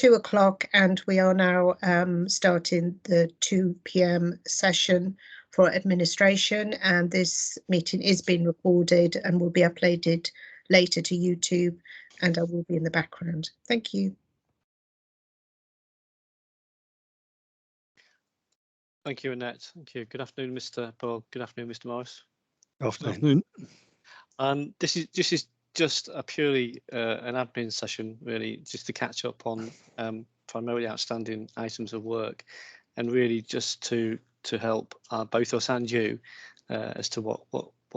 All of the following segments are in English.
2 o'clock, and we are now starting the 2 p.m. session for administration, and this meeting is being recorded and will be uploaded later to YouTube, and I will be in the background. Thank you. Thank you, Annette. Thank you. Good afternoon, Mr. Paul. Good afternoon, Mr. Morris. Afternoon. This is just a purely an admin session, really, just to catch up on primarily outstanding items of work, and really just to help both us and you as to what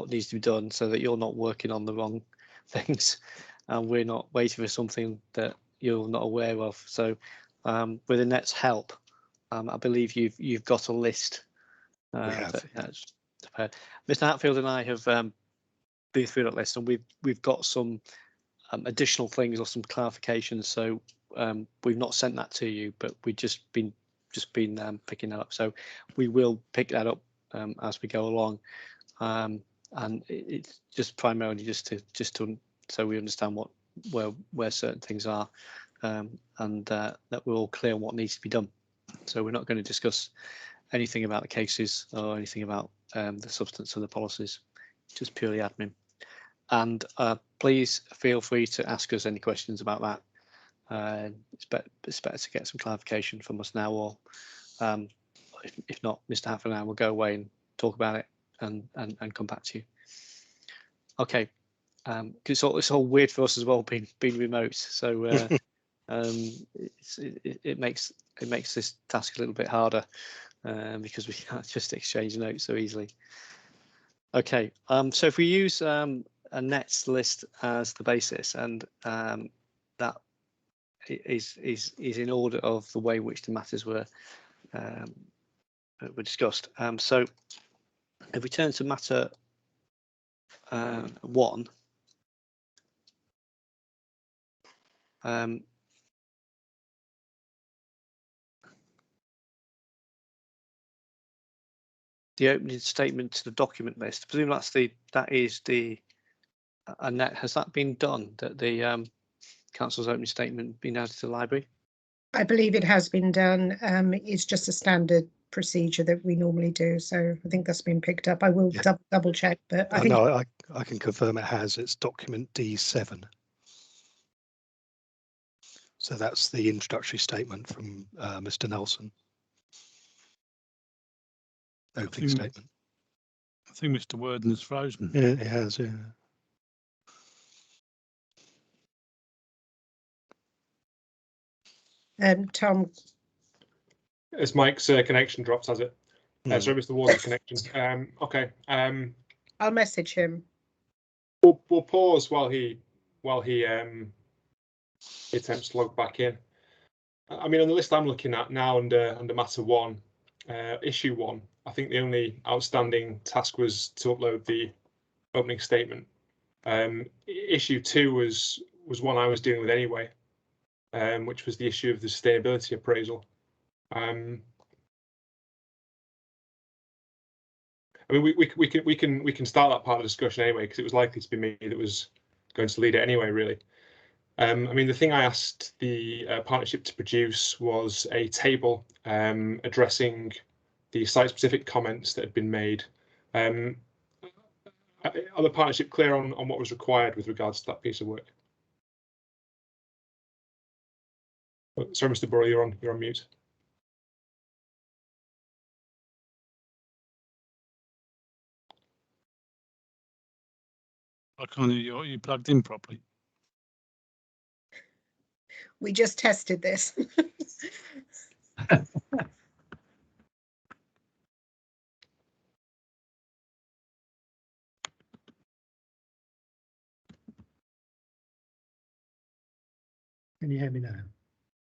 needs to be done, so that you're not working on the wrong things and we're not waiting for something that you're not aware of. So with Annette's help, I believe you've got a list. We have. Mr. Hatfield and I have been through that list, and we've got some additional things or some clarifications. So we've not sent that to you, but we've just been picking that up. So we will pick that up as we go along, and it's just primarily just to so we understand where certain things are, and that we're all clear on what needs to be done. So we're not going to discuss anything about the cases or anything about the substance of the policies, just purely admin. And please feel free to ask us any questions about that. It's better to get some clarification from us now, or if not, Mr. Hatfield and I will go away and talk about it and come back to you. Okay, because it's all weird for us as well, being remote. So it makes this task a little bit harder because we can't just exchange notes so easily. Okay, so if we use Annette's list as the basis, and that is in order of the way in which the matters were discussed. So if we turn to matter 1, the opening statement to the document list. I presume that is the Annette, has that been done? That the council's opening statement been added to the library? I believe it has been done. It's just a standard procedure that we normally do, so I think that's been picked up. I will double check, but I think I can confirm it has. It's document D7. So that's the introductory statement from Mr. Nelson. Opening statement. I think Mr. Worden is frozen. Yeah, it has, yeah. Tom. As Mike's connection drops, has it? Sorry, Mr. Warden's connection. Okay. I'll message him. We'll pause while he attempts to log back in. I mean, on the list I'm looking at now under matter 1, issue 1, I think the only outstanding task was to upload the opening statement. Issue 2 was one I was dealing with anyway, which was the issue of the sustainability appraisal. I mean, we can start that part of the discussion anyway, because it was likely to be me that was going to lead it anyway, really. I mean, the thing I asked the partnership to produce was a table addressing the site-specific comments that had been made. Are the partnership clear on what was required with regards to that piece of work? Oh, sorry, Mr. Burrow, you're on mute. I can't hear you. Are you plugged in properly? We just tested this. Can you hear me now?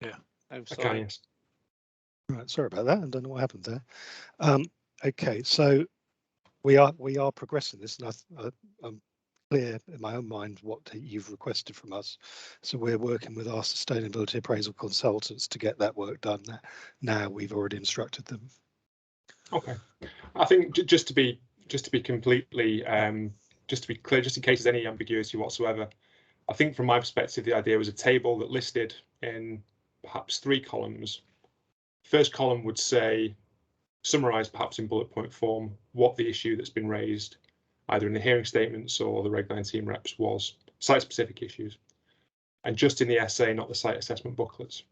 Yeah. I'm sorry. Yes. Right, sorry about that. I don't know what happened there. Okay, so we are progressing this, and I'm clear in my own mind what you've requested from us. So we're working with our sustainability appraisal consultants to get that work done. Now we've already instructed them. Okay, I think just to be completely just to be clear, just in case there's any ambiguity whatsoever, I think from my perspective the idea was a table that listed in perhaps 3 columns. First column would say, summarise perhaps in bullet point form what the issue that's been raised, either in the hearing statements or the Reg 19 reps, was, site-specific issues, and just in the essay, not the site assessment booklets.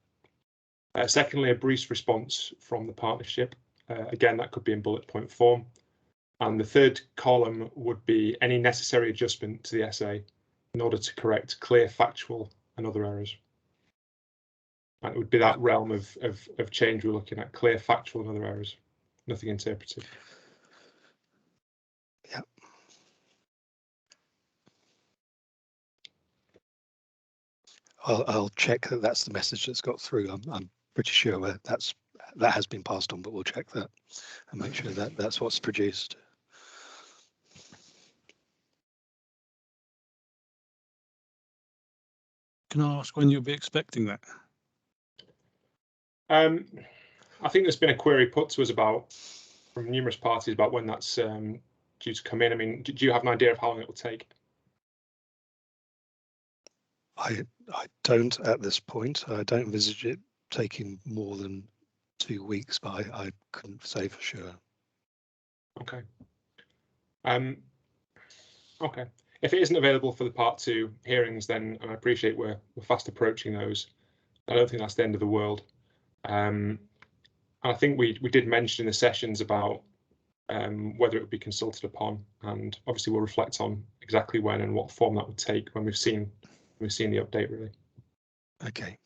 Secondly, a brief response from the partnership. Again, that could be in bullet point form. And the third column would be any necessary adjustment to the essay in order to correct clear factual and other errors. And it would be that realm of change we're looking at, clear factual and other errors, nothing interpretive. Yeah. I'll check that that's the message that's got through. I'm pretty sure that has been passed on, but we'll check that and make sure that that's what's produced. Can I ask when you'll be expecting that? I think there's been a query put to us from numerous parties about when that's due to come in. I mean, do you have an idea of how long it will take? I don't at this point. I don't envisage it taking more than 2 weeks, but I couldn't say for sure. Okay. Okay. If it isn't available for the Part 2 hearings, then I appreciate we're fast approaching those. I don't think that's the end of the world. And I think we did mention in the sessions about whether it would be consulted upon, and obviously we'll reflect on exactly when and what form that would take when we've seen the update, really. Okay.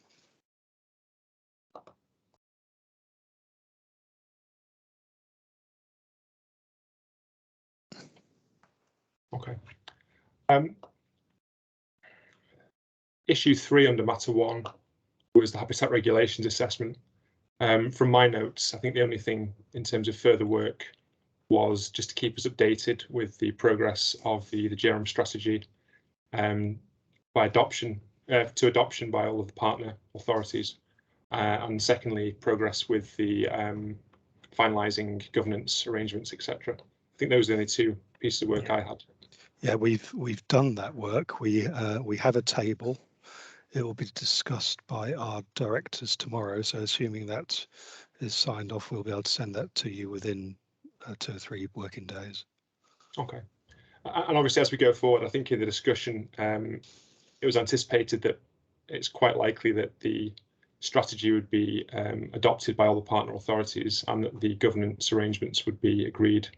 Okay. Issue 3 under matter 1 was the habitat regulations assessment. From my notes, I think the only thing in terms of further work was just to keep us updated with the progress of the GNLP strategy by adoption by all of the partner authorities, and secondly, progress with the finalising governance arrangements, etc. I think those are the only 2 pieces of work I had. Yeah, we've done that work. We have a table. It will be discussed by our directors tomorrow. So assuming that is signed off, we'll be able to send that to you within 2 or 3 working days. Okay. And obviously, as we go forward, I think in the discussion, it was anticipated that it's quite likely that the strategy would be adopted by all the partner authorities, and that the governance arrangements would be agreed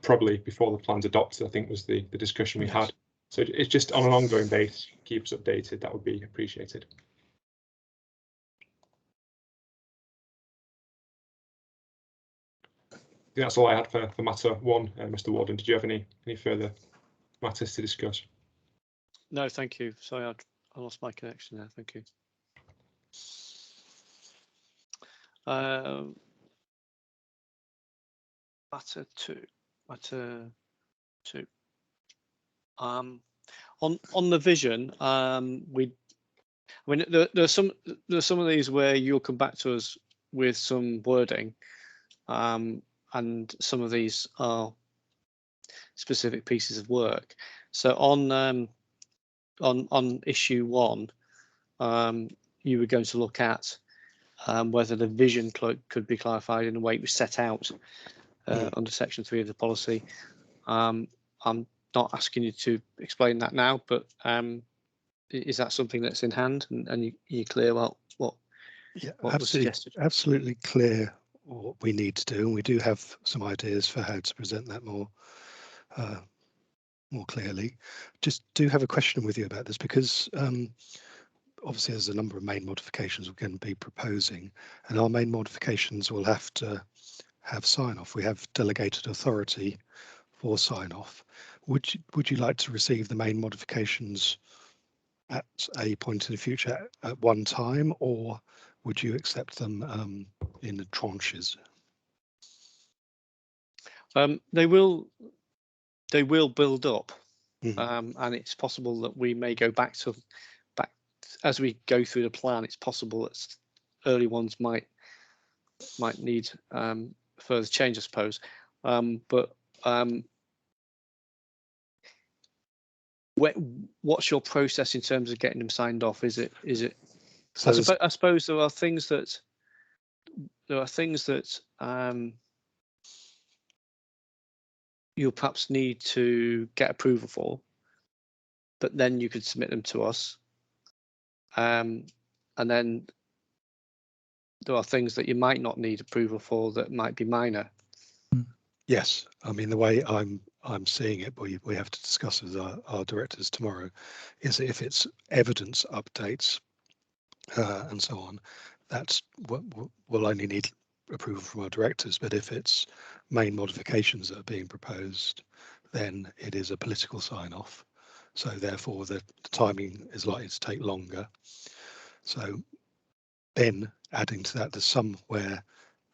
probably before the plan's adopted, I think was the discussion we had. So it's just on an ongoing basis, keep us updated. That would be appreciated. I think that's all I had for matter 1, Mr. Warden. Did you have any further matters to discuss? No, thank you. Sorry, I lost my connection there. Thank you. Matter 2. On the vision, there's some of these where you'll come back to us with some wording, and some of these are specific pieces of work. So on issue 1, you were going to look at whether the vision could be clarified in a way it was set out under section 3 of the policy. I'm not asking you to explain that now, but is that something that's in hand, and you're clear about what was suggested? Absolutely clear what we need to do, and we do have some ideas for how to present that more clearly. Just do have a question with you about this, because obviously there's a number of main modifications we're going to be proposing, and our main modifications will have to have sign-off. We have delegated authority for sign-off. Would you like to receive the main modifications at a point in the future at one time, or would you accept them in the tranches? They will build up, and it's possible that we may go back as we go through the plan. It's possible that early ones might need further change, I suppose. But what's your process in terms of getting them signed off? Is it So I suppose there are things that you'll perhaps need to get approval for, but then you could submit them to us. And then there are things that you might not need approval for that might be minor. yes, I mean, the way I'm seeing it, we have to discuss with our directors tomorrow, is that if it's evidence updates and so on, that's what we'll only need approval from our directors. But if it's main modifications that are being proposed, then it is a political sign-off. So therefore, the timing is likely to take longer. So then adding to that, there's some where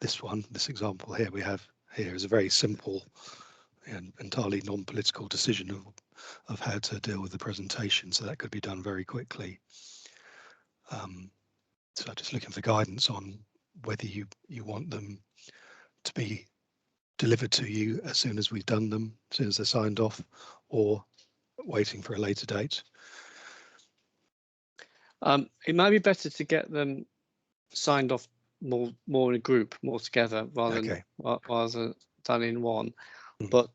this example here we have here is a very simple and entirely non-political decision of how to deal with the presentation. So that could be done very quickly. So just looking for guidance on whether you want them to be delivered to you as soon as we've done them, as soon as they're signed off, or waiting for a later date. It might be better to get them signed off more in a group, more together, rather than in one. But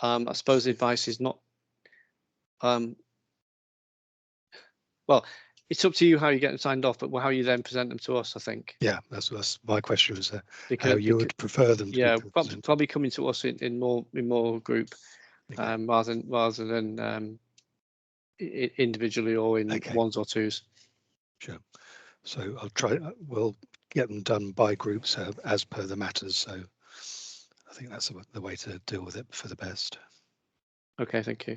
I suppose the advice is not. Well, it's up to you how you get them signed off, but how you then present them to us, I think. Yeah, that's my question, was because how you would prefer them to be presented. Probably coming to us in more group, okay. rather than individually or in ones or twos. Sure. So we'll get them done by groups as per the matters. So I think that's the way to deal with it for the best. Okay, thank you.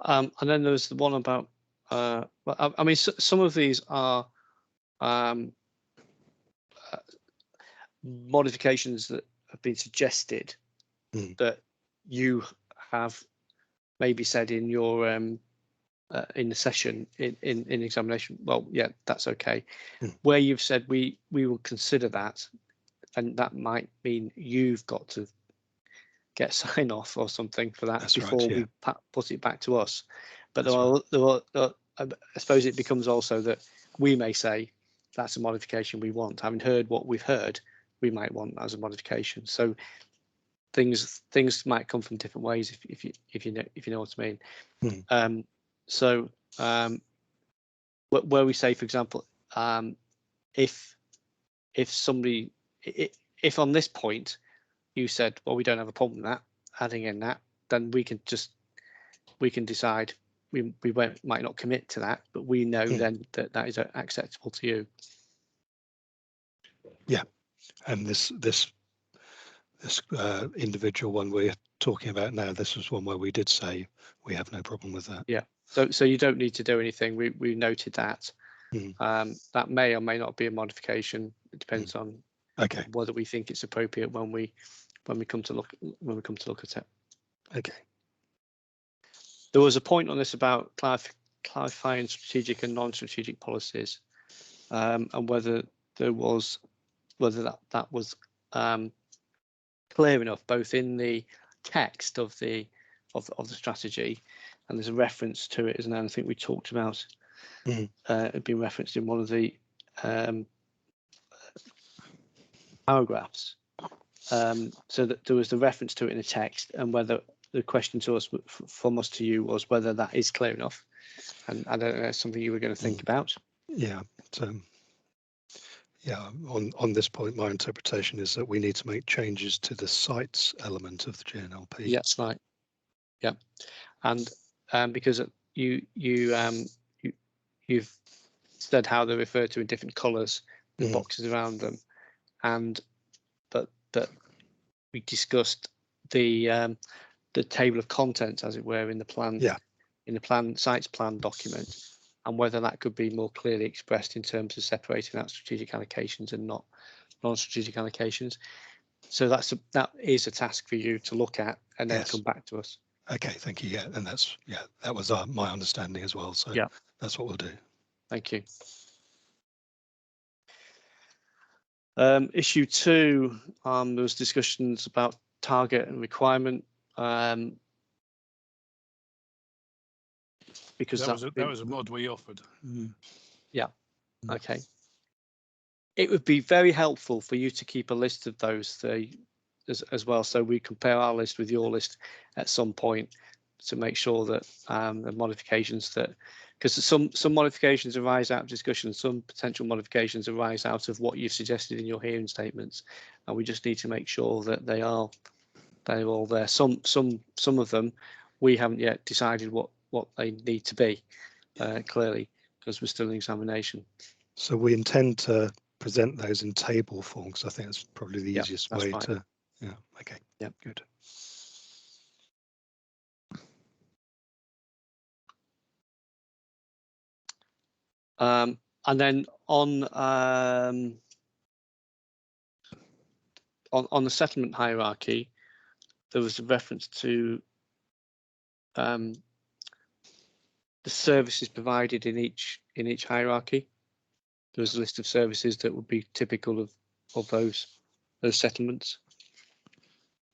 And then there's the one about, well, I mean, some of these are modifications that have been suggested that you have maybe said in your in the session in examination. Well, yeah, that's okay. Where you've said we will consider that, and that might mean you've got to get sign off or something for that before we put it back to us. But I suppose it becomes also that we may say that's a modification we want. Having heard what we've heard, we might want as a modification. So things might come from different ways if you know what I mean. So where we say, for example, if on this point you said, well, we don't have a problem with that, adding in that, then we can decide we might not commit to that, but we know then that is acceptable to you. Yeah, and this individual one we're talking about now, this was one where we did say we have no problem with that. Yeah, so you don't need to do anything. We noted that. That may or may not be a modification. It depends on whether we think it's appropriate when we come to look at it. Okay. There was a point on this about clarifying strategic and non-strategic policies, and whether that was clear enough, both in the text of the strategy, and there's a reference to it, isn't there? I think we talked about it being referenced in one of the paragraphs. So that there was the reference to it in the text, and whether the question to us from us to you was whether that is clear enough. And I don't know, that's something you were going to think about. Yeah. Yeah, on this point, my interpretation is that we need to make changes to the sites element of the GNLP. Yeah, that's right. Yeah, and because you've said how they're referred to in different colours, the boxes around them, but we discussed the table of contents, as it were, in the plan. Yeah. In the sites plan document, and whether that could be more clearly expressed in terms of separating out strategic allocations and not non-strategic allocations. So that is a task for you to look at and then come back to us. Okay, thank you. Yeah, and that was my understanding as well. So that's what we'll do. Thank you. Issue 2, there was discussions about target and requirement. Because that was a mod we offered. Yeah, Okay. It would be very helpful for you to keep a list of those as well, so we compare our list with your list at some point to make sure that the modifications that, because some modifications arise out of discussion, some potential modifications arise out of what you've suggested in your hearing statements, and we just need to make sure that they're all there. Some of them we haven't yet decided what they need to be clearly, because we're still in examination. So we intend to present those in table form, because I think that's probably the easiest way fine. to. Yeah. Okay. Yeah. Good. And then on the settlement hierarchy, there was a reference to the services provided in each hierarchy. There was a list of services that would be typical of those settlements.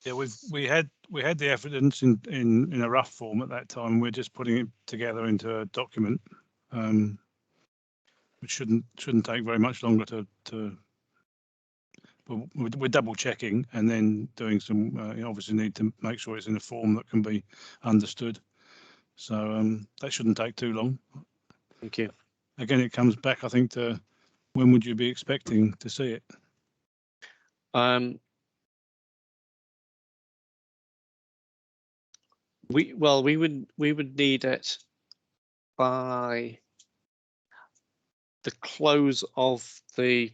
Yeah, we had the evidence in a rough form at that time. We're just putting it together into a document, which shouldn't take very much longer to. We're double checking and then doing some. You obviously need to make sure it's in a form that can be understood. So that shouldn't take too long. Thank you. Again, it comes back, I think, to when would you be expecting to see it? We would need it by the close of the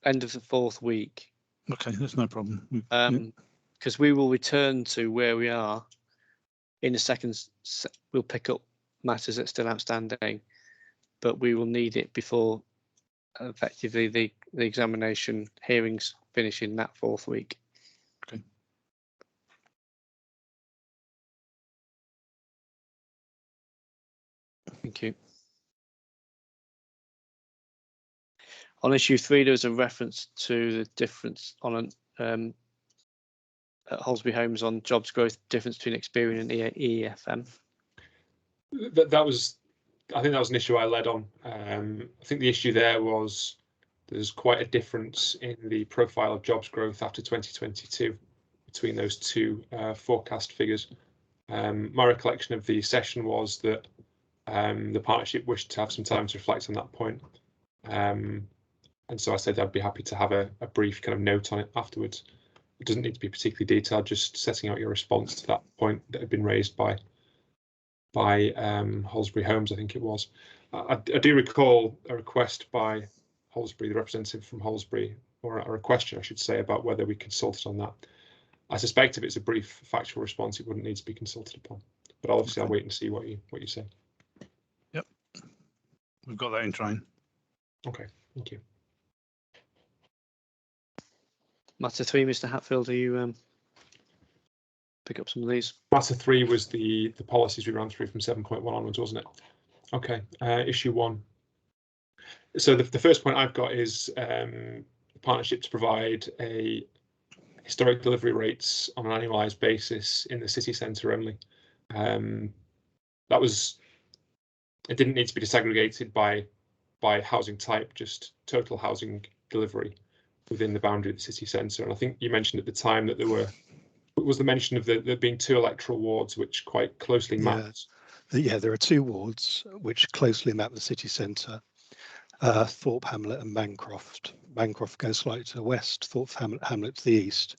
end of the 4th week. Okay, that's no problem. Because we will return to where we are in a second. We'll pick up matters that are still outstanding, but we will need it before effectively the examination hearings finish in that 4th week. Okay. Thank you. On issue 3, there was a reference to the difference on at Holsbury Homes on jobs growth, difference between Experian and EFM. That was, I think that was an issue I led on. I think the issue there was there's quite a difference in the profile of jobs growth after 2022 between those two forecast figures. My recollection of the session was that the partnership wished to have some time to reflect on that point. And so I said I'd be happy to have a brief kind of note on it afterwards. It doesn't need to be particularly detailed, just setting out your response to that point that had been raised by Holsbury Homes, I think it was. I do recall a request by Holsbury, the representative from Holsbury, or a question, I should say, about whether we consulted on that. I suspect if it's a brief factual response, it wouldn't need to be consulted upon. But obviously, I'll wait and see what you say. Yep, we've got that in train. Okay, thank you. Matter 3, Mr. Hatfield, do you pick up some of these? Matter 3 was the policies we ran through from 7.1 onwards, wasn't it? Okay, issue 1. So the first point I've got is the partnership to provide a historic delivery rates on an annualised basis in the city centre only. That was, it didn't need to be disaggregated by housing type, just total housing delivery within the boundary of the city centre. And I think you mentioned at the time that was the mention of there being 2 electoral wards which quite closely mapped. Yeah, there are 2 wards which closely map the city centre, Thorpe Hamlet and Mancroft. Mancroft goes slightly to the west, Thorpe Hamlet to the east.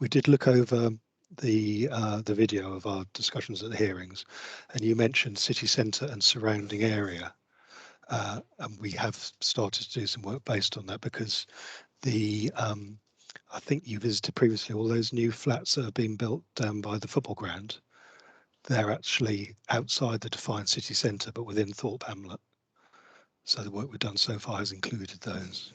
We did look over the video of our discussions at the hearings, and you mentioned city centre and surrounding area. And we have started to do some work based on that, because I think you visited previously all those new flats that have been built down by the football ground. They're actually outside the defined city centre, but within Thorpe Hamlet. So the work we've done so far has included those.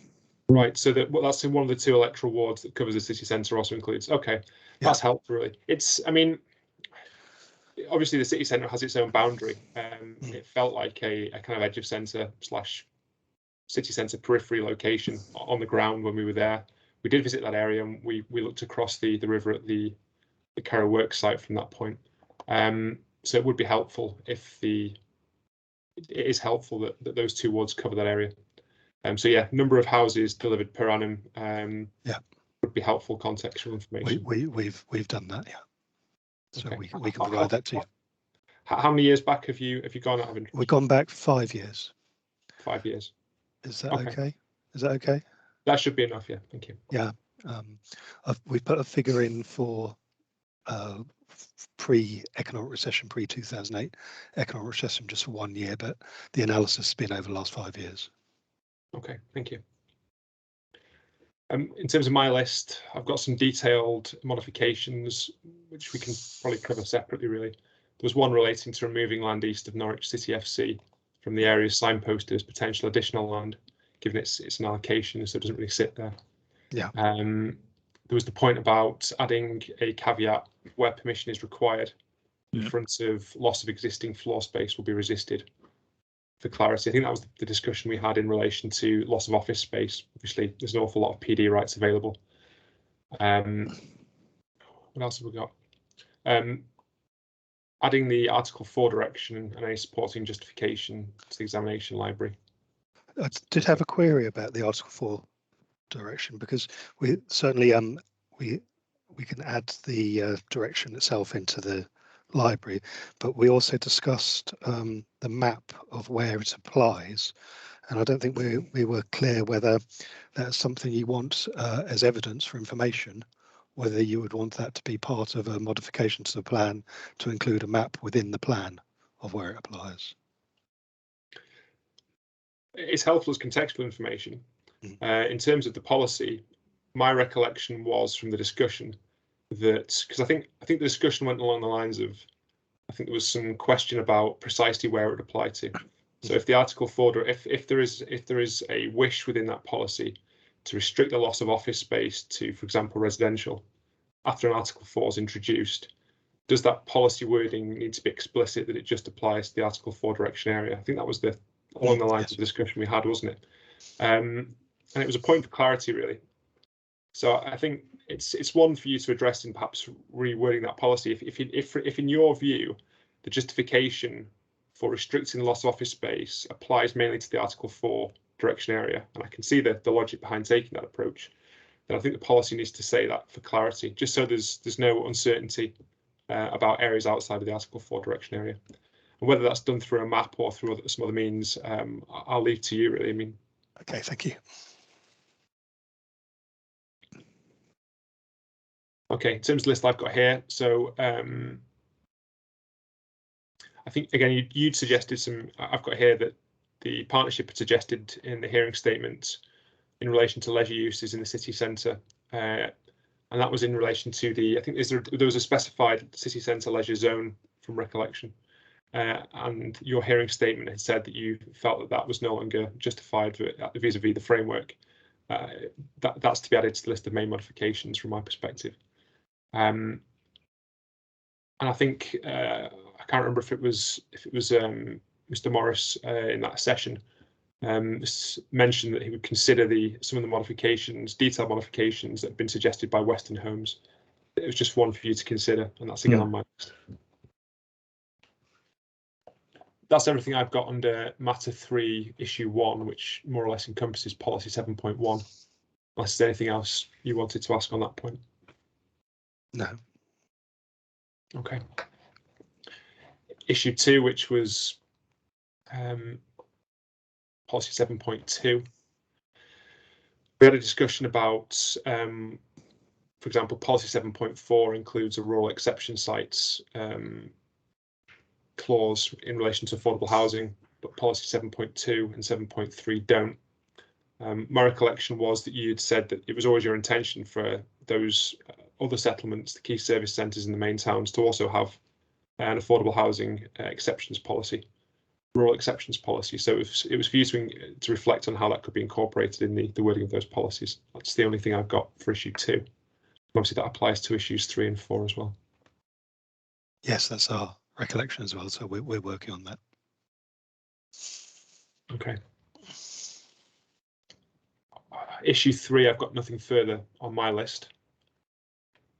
Right, so that's in one of the 2 electoral wards that covers the city centre also includes. Okay, that's helpful, really. It's, I mean, obviously the city centre has its own boundary. It felt like a kind of edge of centre / city centre periphery location on the ground when we were there. We did visit that area, and we looked across the river at the Carrow Works site from that point. So it would be helpful if it is helpful that those 2 wards cover that area. So yeah, number of houses delivered per annum Yeah, would be helpful contextual information. we've done that, yeah. So Okay. we can provide that to you. How many years back have you gone out of interest? We've gone back 5 years. 5 years. Is that okay? Is that okay? That should be enough. Yeah, thank you. Yeah, we put a figure in for pre-economic recession, pre-2008 economic recession, just for 1 year, but the analysis has been over the last 5 years. Okay, thank you. In terms of my list, I've got some detailed modifications, which we can probably cover separately, really. There was one relating to removing land east of Norwich City FC from the area signposted as potential additional land, given it's an allocation, so it doesn't really sit there. Yeah. There was the point about adding a caveat where permission is required in front of loss of existing floor space will be resisted. For clarity, I think that was the discussion we had in relation to loss of office space. Obviously, there's an awful lot of PD rights available. What else have we got? Adding the Article 4 direction and any supporting justification to the examination library. I did have a query about the Article 4 direction, because we certainly we can add the direction itself into the library, but we also discussed the map of where it applies, and I don't think we were clear whether that's something you want as evidence for information, whether you would want that to be part of a modification to the plan to include a map within the plan of where it applies. It's helpful as contextual information. In terms of the policy, my recollection was from the discussion that, because I think the discussion went along the lines of, I think there was some question about precisely where it would apply to. So if the Article 4, if there is a wish within that policy to restrict the loss of office space to, for example, residential, after an Article 4 is introduced, does that policy wording need to be explicit that it just applies to the Article 4 direction area? I think that was along the lines of the discussion we had, wasn't it? And it was a point for clarity, really. So I think it's one for you to address in perhaps rewording that policy. If in your view, the justification for restricting the loss of office space applies mainly to the Article 4 direction area, and I can see the logic behind taking that approach, then I think the policy needs to say that for clarity, just so there's no uncertainty about areas outside of the Article 4 direction area. And whether that's done through a map or through some other means, I'll leave to you, really. I mean. Okay, thank you. Okay, in terms of the list I've got here, so I think, again, you'd suggested I've got here that the partnership had suggested in the hearing statement in relation to leisure uses in the city centre, and that was in relation to I think there was a specified city centre leisure zone from recollection, and your hearing statement had said that you felt that was no longer justified vis-a-vis the framework. That's to be added to the list of main modifications from my perspective. And I think I can't remember if it was Mr. Morris in that session mentioned that he would consider some of the modifications, detailed modifications that have been suggested by Western Homes. It was just one for you to consider, and that's again on my list. That's everything I've got under Matter 3, Issue 1, which more or less encompasses Policy 7.1. Unless there's anything else you wanted to ask on that point. No. Okay. Issue 2, which was Policy 7.2. We had a discussion about, for example, Policy 7.4 includes a rural exception sites clause in relation to affordable housing, but Policy 7.2 and 7.3 don't. My recollection was that you'd said that it was always your intention for those other settlements, the key service centres in the main towns, to also have an affordable housing exceptions policy, rural exceptions policy. So it was for you to reflect on how that could be incorporated in the wording of those policies. That's the only thing I've got for issue 2. Obviously, that applies to issues 3 and 4 as well. Yes, that's our recollection as well. So we're working on that. Okay. Issue 3, I've got nothing further on my list.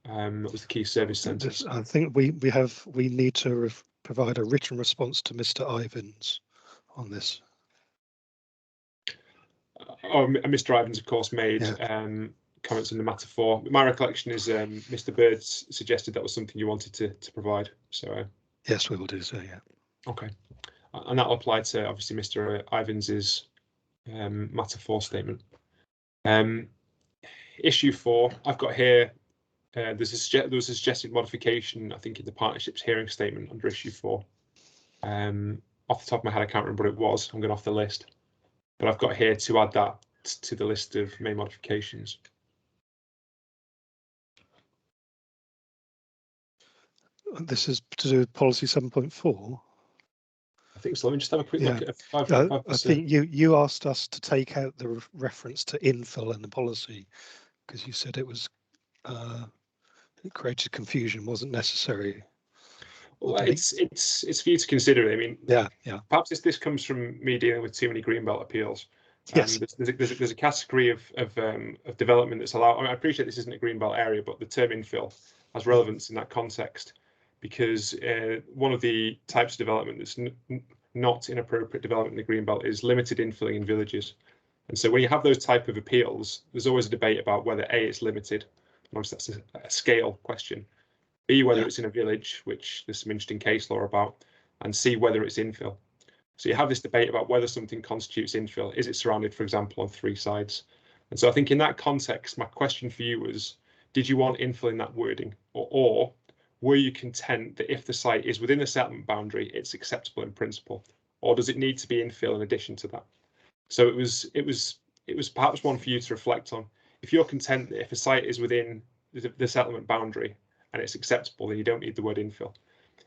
That was the key service centres. I think we need to provide a written response to Mr. Ivins on this. Mr. Ivans, of course, made comments on the matter 4. My recollection is Mr. Bird suggested that was something you wanted to provide. So yes, we will do so. Yeah. Okay, and that'll apply to obviously Mr. Ivans's matter 4 statement. Issue 4, I've got here. There was a suggested modification, I think, in the partnership's hearing statement under issue 4. Off the top of my head, I can't remember what it was. I'm going off the list, but I've got here to add that to the list of main modifications. This is to do with policy 7.4. I think so. Let me just have a quick look at I think you asked us to take out the reference to infill in the policy because you said it was it created confusion, wasn't necessary. Well, it's for you to consider. I mean, yeah. Perhaps this comes from me dealing with too many greenbelt appeals. Yes. There's a category of development that's allowed. I mean, I appreciate this isn't a greenbelt area, but the term infill has relevance in that context because one of the types of development that's not inappropriate development in the greenbelt is limited infilling in villages. And so when you have those type of appeals, there's always a debate about whether A, it's limited, and obviously that's a scale question, B, whether it's in a village, which there's some interesting case law about, and C, whether it's infill. So you have this debate about whether something constitutes infill. Is it surrounded, for example, on 3 sides? And so I think in that context, my question for you was, did you want infill in that wording? Or were you content that if the site is within the settlement boundary, it's acceptable in principle? Or does it need to be infill in addition to that? So it was perhaps one for you to reflect on. If you're content that if a site is within the settlement boundary and it's acceptable, then you don't need the word infill.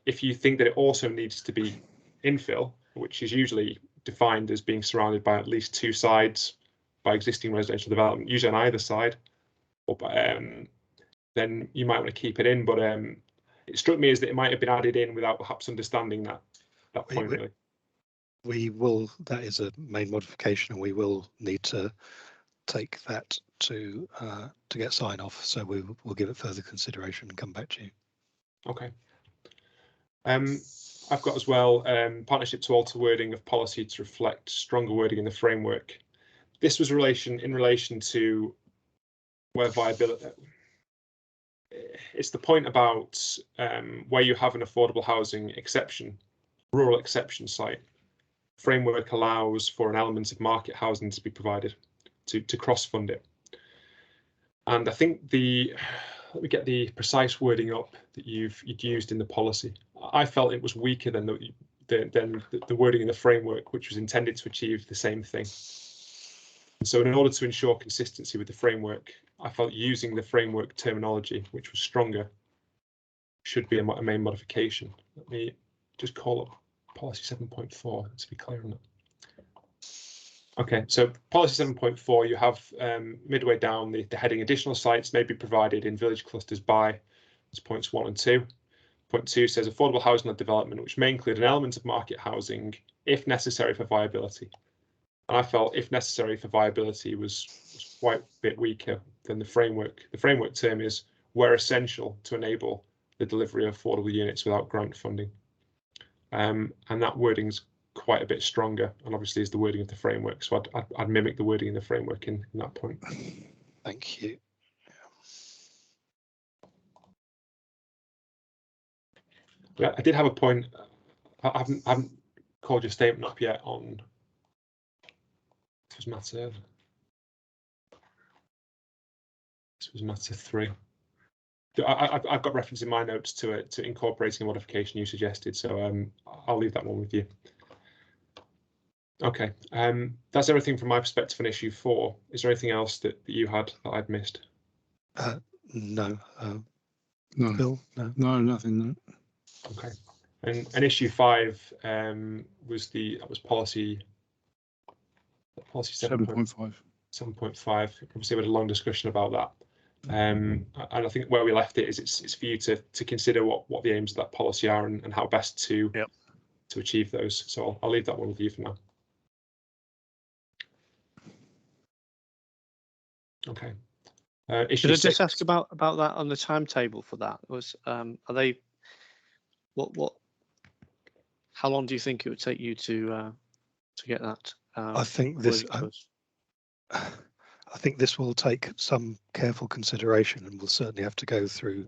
If you think that it also needs to be infill, which is usually defined as being surrounded by at least 2 sides by existing residential development, usually on either side, or then you might want to keep it in. But it struck me as that it might have been added in without perhaps understanding that point really. We will. That is a main modification, and we will need to take that to get sign off. So we'll give it further consideration and come back to you. Okay. I've got as well partnership to alter wording of policy to reflect stronger wording in the framework. This was in relation to where viability. It's the point about where you have an affordable housing exception, rural exception site. Framework allows for an element of market housing to be provided to cross-fund it. And I think let me get the precise wording up that you'd used in the policy. I felt it was weaker than the wording in the framework, which was intended to achieve the same thing. And so in order to ensure consistency with the framework, I felt using the framework terminology, which was stronger, should be a main modification. Let me just call up policy 7.4 to be clear on that. Okay, so policy 7.4, you have midway down the heading, additional sites may be provided in village clusters by, that's points 1 and 2. Point 2 says affordable housing and development, which may include an element of market housing if necessary for viability. And I felt if necessary for viability was quite a bit weaker than the framework. The framework term is where essential to enable the delivery of affordable units without grant funding. And that wording's quite a bit stronger, and obviously is the wording of the framework. So I'd mimic the wording in the framework in that point. Thank you. I did have a point. I haven't called your statement up yet on. This was matter 3. I've got reference in my notes to it, to incorporating a modification you suggested, so I'll leave that one with you. Okay, that's everything from my perspective on issue 4. Is there anything else that you had that I'd missed? No. No. Bill? No. No, nothing. No. Okay, and issue 5 was policy 7.5. 7.5. Obviously, we had a long discussion about that. And I think where we left it is it's for you to consider what the aims of that policy are and how best to achieve those. So I'll leave that one with you for now. Okay. Issue Could I 6. just ask about that on the timetable for that? Was are they what? How long do you think it would take you to get that? I think this. I think this will take some careful consideration, and we'll certainly have to go through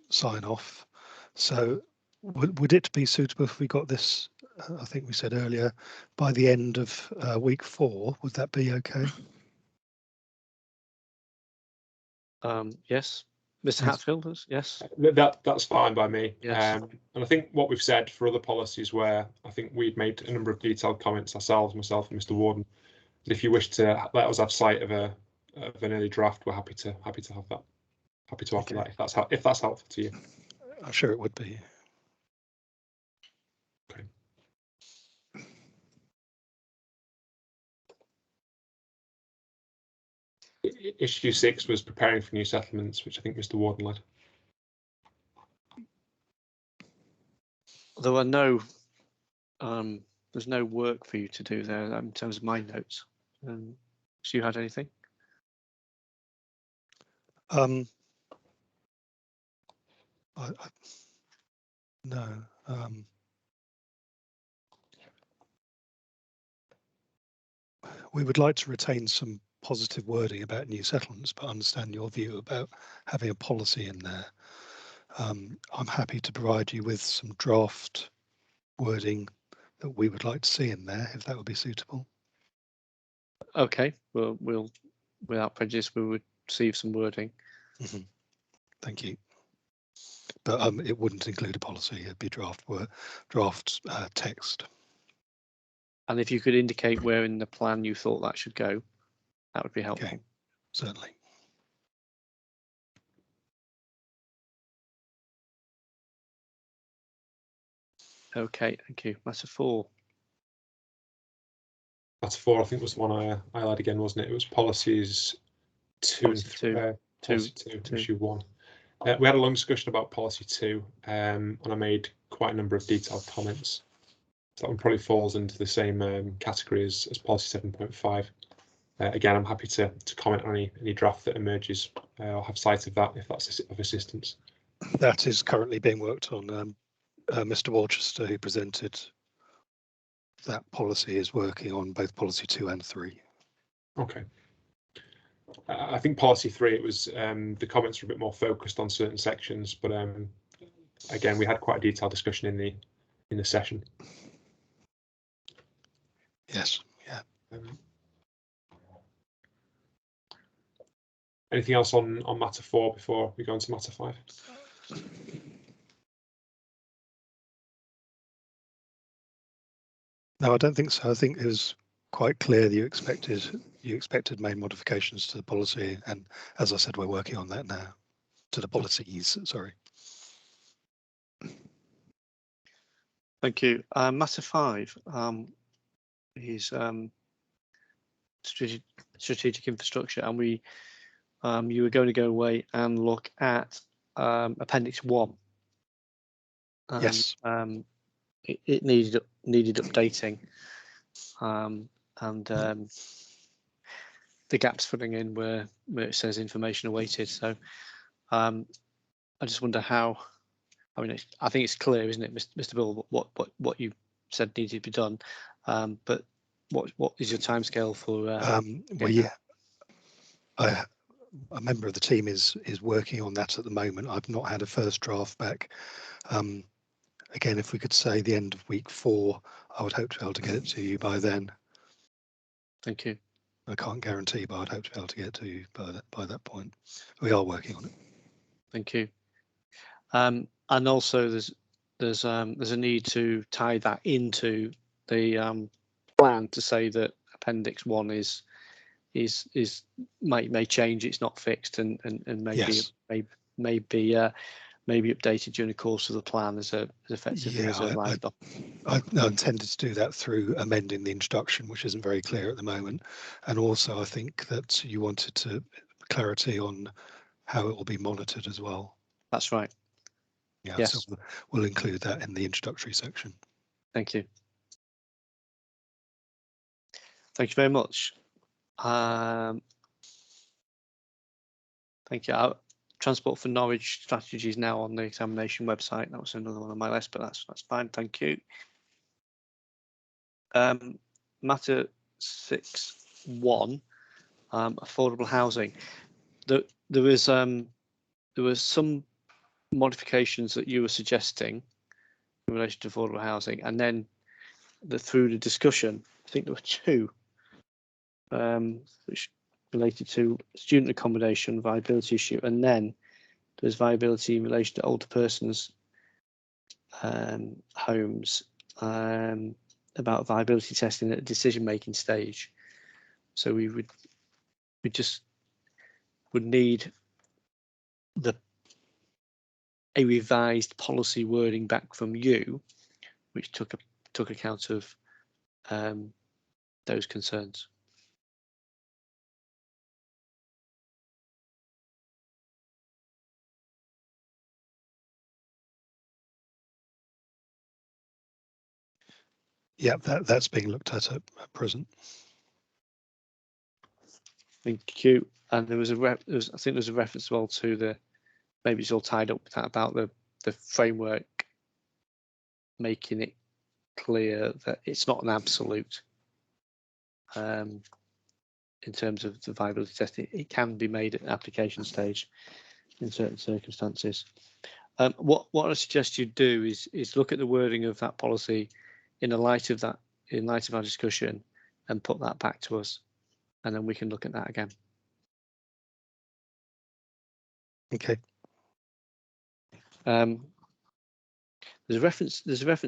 sign off. So would it be suitable if we got this, I think we said earlier, by the end of week 4? Would that be okay? Yes, Mr. Hatfield, yes. That's fine by me. Yes. And I think what we've said for other policies where I think we've made a number of detailed comments ourselves, myself and Mr. Warden, if you wish to let us have sight of an early draft, we're happy to have that. Happy to offer that if that's helpful to you. I'm sure it would be. Okay. Issue 6 was preparing for new settlements, which I think Mr. Warden led. There are no, there's no work for you to do there in terms of my notes. So you had anything? No. We would like to retain some positive wording about new settlements, but understand your view about having a policy in there. I'm happy to provide you with some draft wording that we would like to see in there, if that would be suitable. Okay, well, without prejudice, we would receive some wording. Mm-hmm. Thank you. But it wouldn't include a policy; it'd be draft text. And if you could indicate where in the plan you thought that should go, that would be helpful. Okay, certainly. Okay, thank you. Matter 4. Matter 4, I think, was the one I highlighted again, wasn't it? It was policies 2 and 3. Policy 2, issue 1. We had a long discussion about policy 2, and I made quite a number of detailed comments. So that one probably falls into the same category as policy 7.5. Again, I'm happy to comment on any draft that emerges. I'll have sight of that if that's of assistance. That is currently being worked on. Mr. Worcester, who presented that policy, is working on both policy 2 and 3. Okay. I think policy 3, it was the comments were a bit more focused on certain sections, but again, we had quite a detailed discussion in the session. Yes. Yeah. Anything else on matter 4 before we go into matter 5? No, I don't think so. I think it was quite clear that you expected main modifications to the policy, and as I said, we're working on that now. To the policies, sorry. Thank you. Matter 5 is strategic infrastructure, and you were going to go away and look at Appendix 1. Yes. It needed updating, and the gaps filling in where it says information awaited. So I just wonder how. I mean, I think it's clear, isn't it, Mr. Bill, what you said needed to be done, but what is your timescale for? A member of the team is working on that at the moment. I've not had a first draft back. Again, if we could say the end of week 4, I would hope to be able to get it to you by then. Thank you. I can't guarantee, but I'd hope to be able to get it to you by that point. We are working on it. Thank you. And also, there's a need to tie that into the plan to say that Appendix 1 may change. It's not fixed, and maybe yes. maybe updated during the course of the plan as effectively as a live document. I intended to do that through amending the introduction, which isn't very clear at the moment. And also, I think that you wanted clarity on how it will be monitored as well. That's right. Yeah, yes. So we'll include that in the introductory section. Thank you. Thank you very much. Thank you. Transport for Norwich strategy is now on the examination website. That was another one on my list, but that's fine. Thank you. Matter 6 1, affordable housing. There was some modifications that you were suggesting in relation to affordable housing, and then through the discussion, I think there were 2, which related to student accommodation viability issue, and then there's viability in relation to older persons homes, about viability testing at the decision-making stage. So we just would need a revised policy wording back from you, which took account of those concerns. Yeah, that's being looked at present. Thank you. And there was I think there's a reference as well to the, maybe it's all tied up with that, about the framework making it clear that it's not an absolute in terms of the viability testing. It can be made at application stage in certain circumstances. What I suggest you do is look at the wording of that policy in light of our discussion, and put that back to us, and then we can look at that again. Okay. There's a reference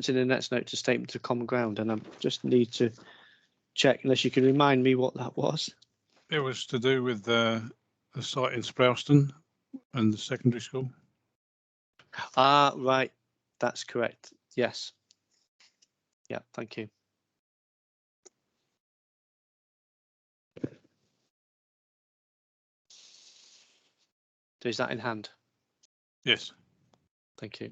in the next note to statement of common ground, and I just need to check, unless you can remind me what that was. It was to do with the site in Sprowston and the secondary school. Ah, right, that's correct. Yes. Yeah, thank you. So is that in hand? Yes. Thank you.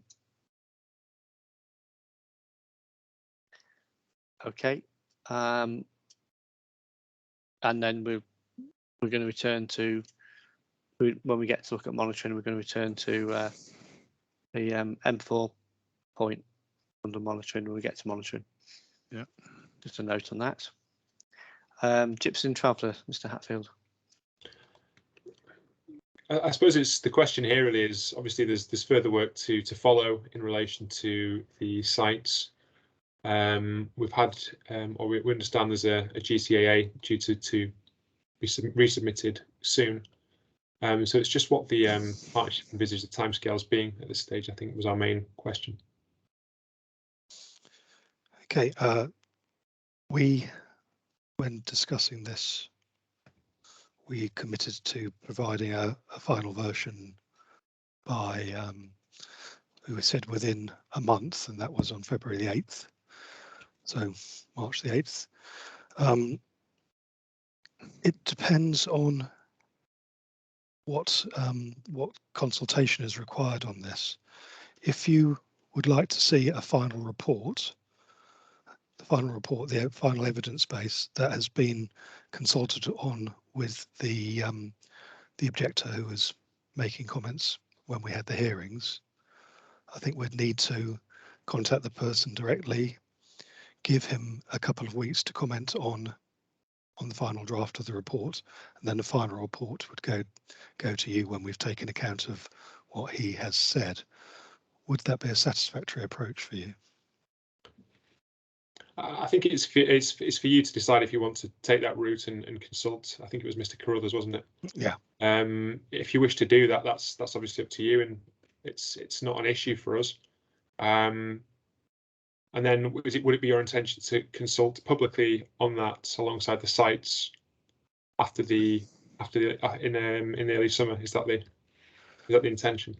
Okay. And then we're going to return to, when we get to look at monitoring, we're going to return to the M4 point under monitoring when we get to monitoring. Yeah. Just a note on that. Gypsum Traveller, Mr. Hatfield. I suppose it's the question here really is, obviously there's further work to follow in relation to the sites. We've had, or we understand there's a GCAA due to be resubmitted soon. So it's just what the partnership envisages the timescales being at this stage, I think was our main question. Okay, when discussing this, we committed to providing a final version by, we said within a month, and that was on February the 8th, so March the 8th. It depends on what consultation is required on this. If you would like to see a final report, the final evidence base that has been consulted on with the objector who was making comments when we had the hearings, I think we'd need to contact the person directly, give him a couple of weeks to comment on the final draft of the report, and then the final report would go to you when we've taken account of what he has said. Would that be a satisfactory approach for you? I think it's for you to decide if you want to take that route and consult. I think it was Mr. Carruthers, wasn't it? Yeah. If you wish to do that, that's obviously up to you, and it's not an issue for us. And then would it be your intention to consult publicly on that alongside the sites in the early summer? Is that the intention?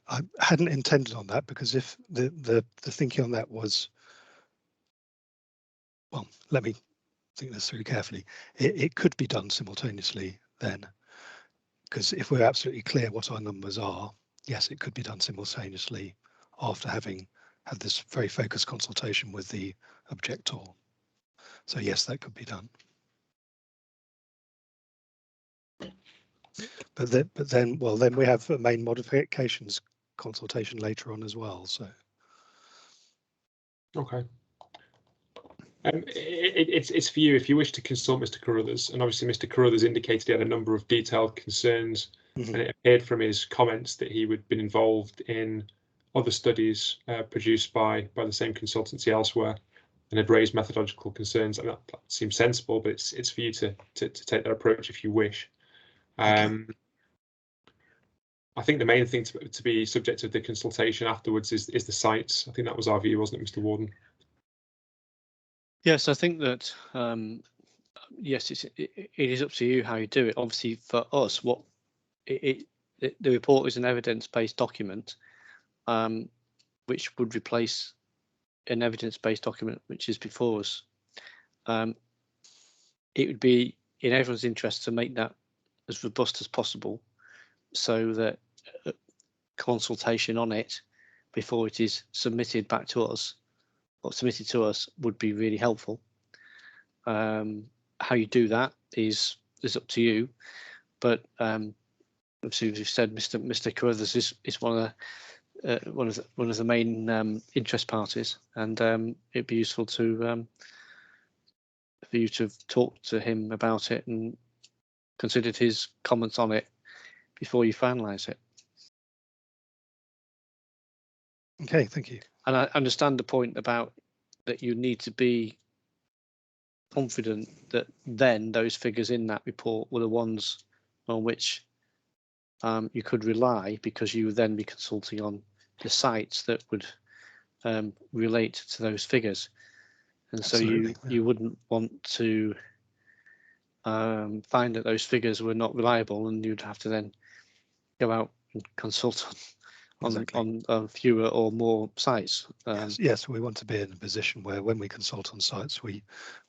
I hadn't intended on that, because if the thinking on that was, well, let me think this through carefully. It could be done simultaneously then, because if we're absolutely clear what our numbers are, yes, it could be done simultaneously after having had this very focused consultation with the objector. So yes, that could be done. But then we have a main modifications consultation later on as well. So okay. It's for you if you wish to consult Mr. Carruthers, and obviously Mr. Carruthers indicated he had a number of detailed concerns, and it appeared from his comments that he would been involved in other studies produced by the same consultancy elsewhere, and had raised methodological concerns. And that seems sensible, but it's for you to take that approach if you wish. I think the main thing to be subject to the consultation afterwards is the sites. I think that was our view, wasn't it, Mr. Warden? Yes, I think that yes, it is up to you how you do it. Obviously, for us, the report is an evidence-based document, which would replace an evidence-based document which is before us. It would be in everyone's interest to make that as robust as possible, so that consultation on it before it is submitted back to us or submitted to us would be really helpful. How you do that is up to you, but obviously, as you've said, Mr. Carruthers is one of the main interest parties, and it'd be useful to for you to talk to him about it and considered his comments on it before you finalise it. Okay, thank you. And I understand the point about that you need to be confident that then those figures in that report were the ones on which you could rely, because you would then be consulting on the sites that would relate to those figures. And Absolutely, so you wouldn't want to find that those figures were not reliable, and you'd have to then go out and consult on fewer or more sites. Yes, we want to be in a position where when we consult on sites, we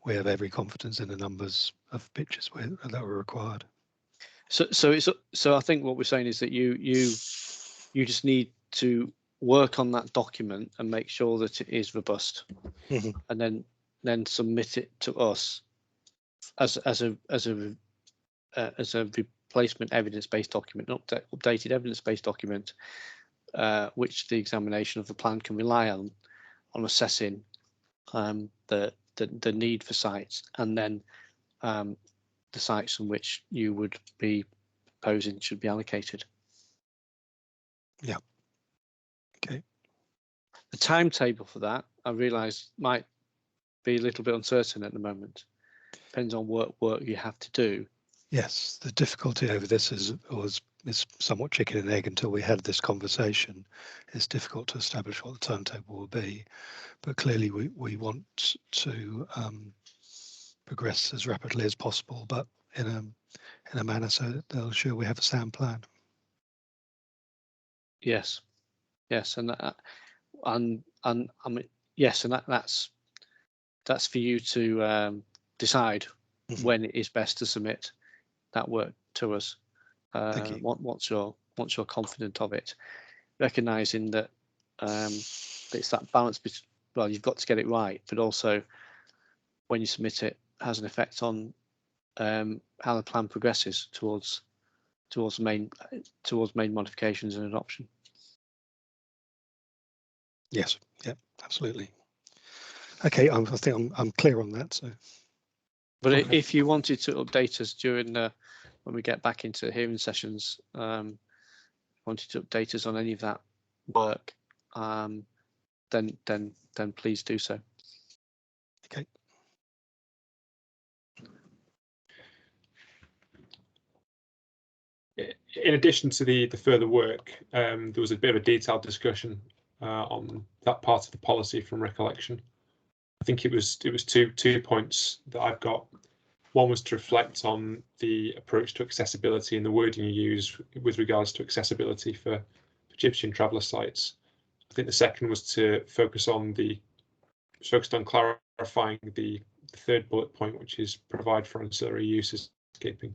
have every confidence in the numbers of pictures that were required. So I think what we're saying is that you just need to work on that document and make sure that it is robust, and then submit it to us as a replacement evidence-based document, an updated evidence-based document, which the examination of the plan can rely on assessing the need for sites, and then the sites in which you would be proposing should be allocated. Yeah. Okay. The timetable for that, I realise, might be a little bit uncertain at the moment. Depends on what work you have to do. Yes, the difficulty over this is somewhat chicken and egg until we had this conversation. It's difficult to establish what the timetable will be, but clearly we want to progress as rapidly as possible, but in a manner so that they'll ensure we have a sound plan. Yes, and I mean, yes, and that's for you to decide when it is best to submit that work to us. Thank you. Once you're confident of it, recognizing that it's that balance between, well, you've got to get it right, but also when you submit it has an effect on how the plan progresses towards main modifications and adoption. Yes, yeah, absolutely. Okay, I think I'm clear on that. So, but if you wanted to update us during when we get back into hearing sessions, wanted to update us on any of that work, then please do so. Okay. In addition to the further work, there was a bit of a detailed discussion on that part of the policy from recollection. I think it was two points that I've got. One was to reflect on the approach to accessibility and the wording you use with regards to accessibility for Egyptian traveller sites. I think the second was to focus on clarifying the third bullet point, which is provide for ancillary uses escaping.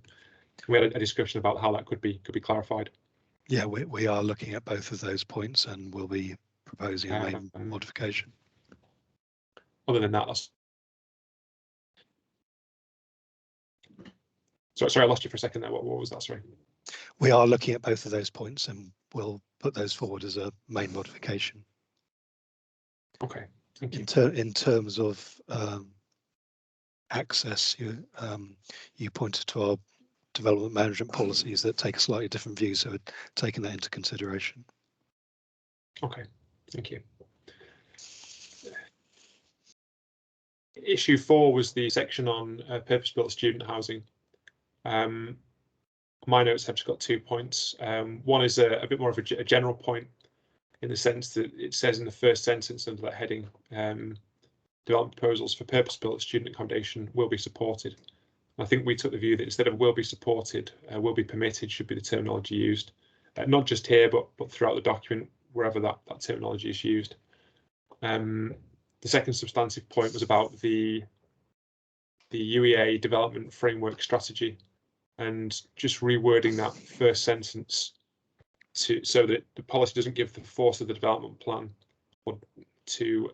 We had a discussion about how that could be clarified. Yeah, we are looking at both of those points, and we'll be proposing a main modification. Other than that, sorry, I lost you for a second there. What was that? Sorry. We are looking at both of those points, and we'll put those forward as a main modification. Okay, thank you. In terms of access, you pointed to our development management policies that take a slightly different view, so taking that into consideration. Okay, thank you. Issue 4 was the section on purpose-built student housing. My notes have just got 2 points. One is a bit more of a general point, in the sense that it says in the first sentence under that heading, development proposals for purpose-built student accommodation will be supported. I think we took the view that instead of will be supported, will be permitted should be the terminology used, not just here, but throughout the document, wherever that terminology is used. The second substantive point was about the UEA development framework strategy, and just rewording that first sentence so that the policy doesn't give the force of the development plan or to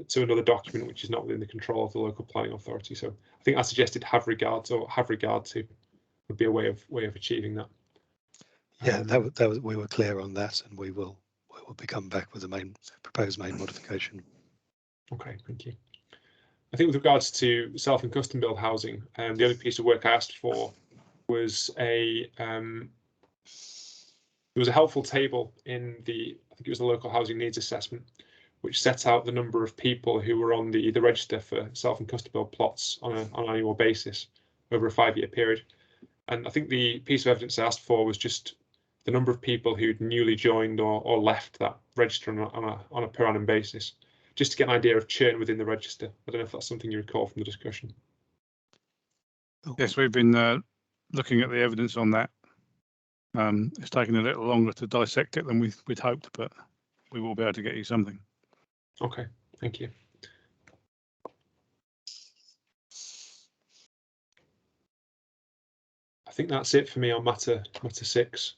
to another document which is not within the control of the local planning authority. So I think I suggested have regard to would be a way of achieving that. Yeah, we were clear on that, and we will be coming back with the proposed main modification. Okay, thank you. I think with regards to self and custom build housing, the only piece of work I asked for was there was a helpful table in I think it was the local housing needs assessment, which set out the number of people who were on the register for self and custom build plots on an annual basis over a 5-year period. And I think the piece of evidence I asked for was just the number of people who'd newly joined or left that register on a per annum basis, just to get an idea of churn within the register. I don't know if that's something you recall from the discussion. Yes, we've been looking at the evidence on that. It's taken a little longer to dissect it than we'd hoped, but we will be able to get you something. Okay, thank you. I think that's it for me on matter 6.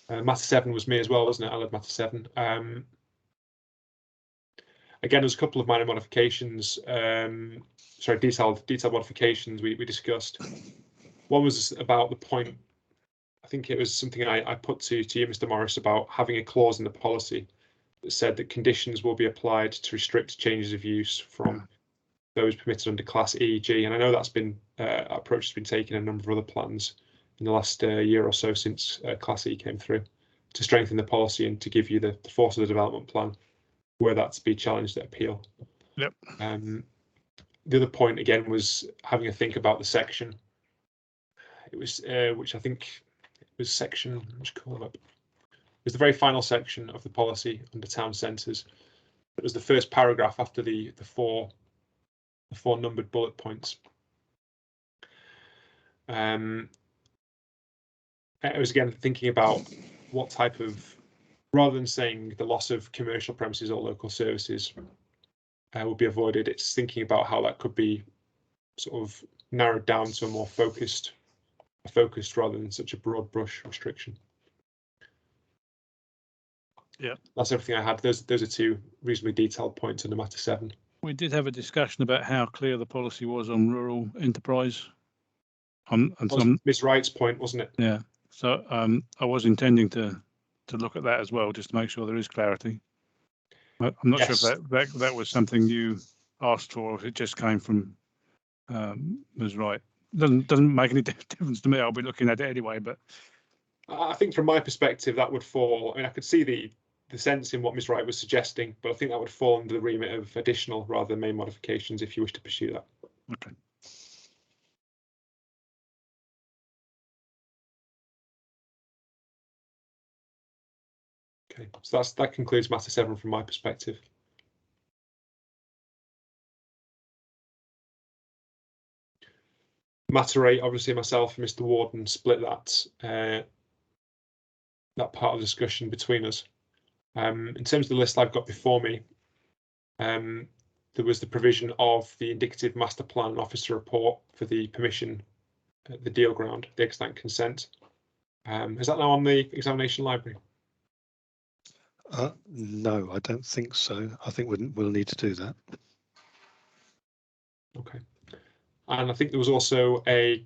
Matter 7 was me as well, wasn't it? I led matter 7. Again, there's a couple of minor modifications. Sorry, detailed modifications we discussed. One was about the point. I think it was something I put to you, Mr. Morris, about having a clause in the policy that said that conditions will be applied to restrict changes of use from those permitted under Class E, G, and I know that's been approach has been taken in a number of other plans in the last year or so since Class E came through, to strengthen the policy and to give you the force of the development plan were that to be challenged at appeal. Yep. The other point again was having a think about the section. It was which I think was section. Let's call it up. It was the very final section of the policy under town centres. It was the first paragraph after the four numbered bullet points. I was again thinking about what type of, rather than saying the loss of commercial premises or local services will be avoided, it's thinking about how that could be sort of narrowed down to a more focused rather than such a broad brush restriction. Yeah, that's everything I had. Those are 2 reasonably detailed points under matter 7. We did have a discussion about how clear the policy was on rural enterprise. And some Ms. Wright's point, wasn't it? Yeah. So I was intending to look at that as well, just to make sure there is clarity. I'm not sure if that was something you asked for, or if it just came from Ms. Wright. Doesn't make any difference to me. I'll be looking at it anyway. But I think from my perspective, that would fall. I mean, I could see the sense in what Ms. Wright was suggesting, but I think that would fall under the remit of additional rather than main modifications if you wish to pursue that. Okay. Okay, so that concludes matter 7 from my perspective. Matter 8, obviously myself and Mr. Warden split that part of the discussion between us. In terms of the list I've got before me, there was the provision of the indicative master plan officer report for the permission at the deal ground, the extant consent. Is that now on the examination library? No, I don't think so. I think we'll need to do that. Okay. And I think there was also an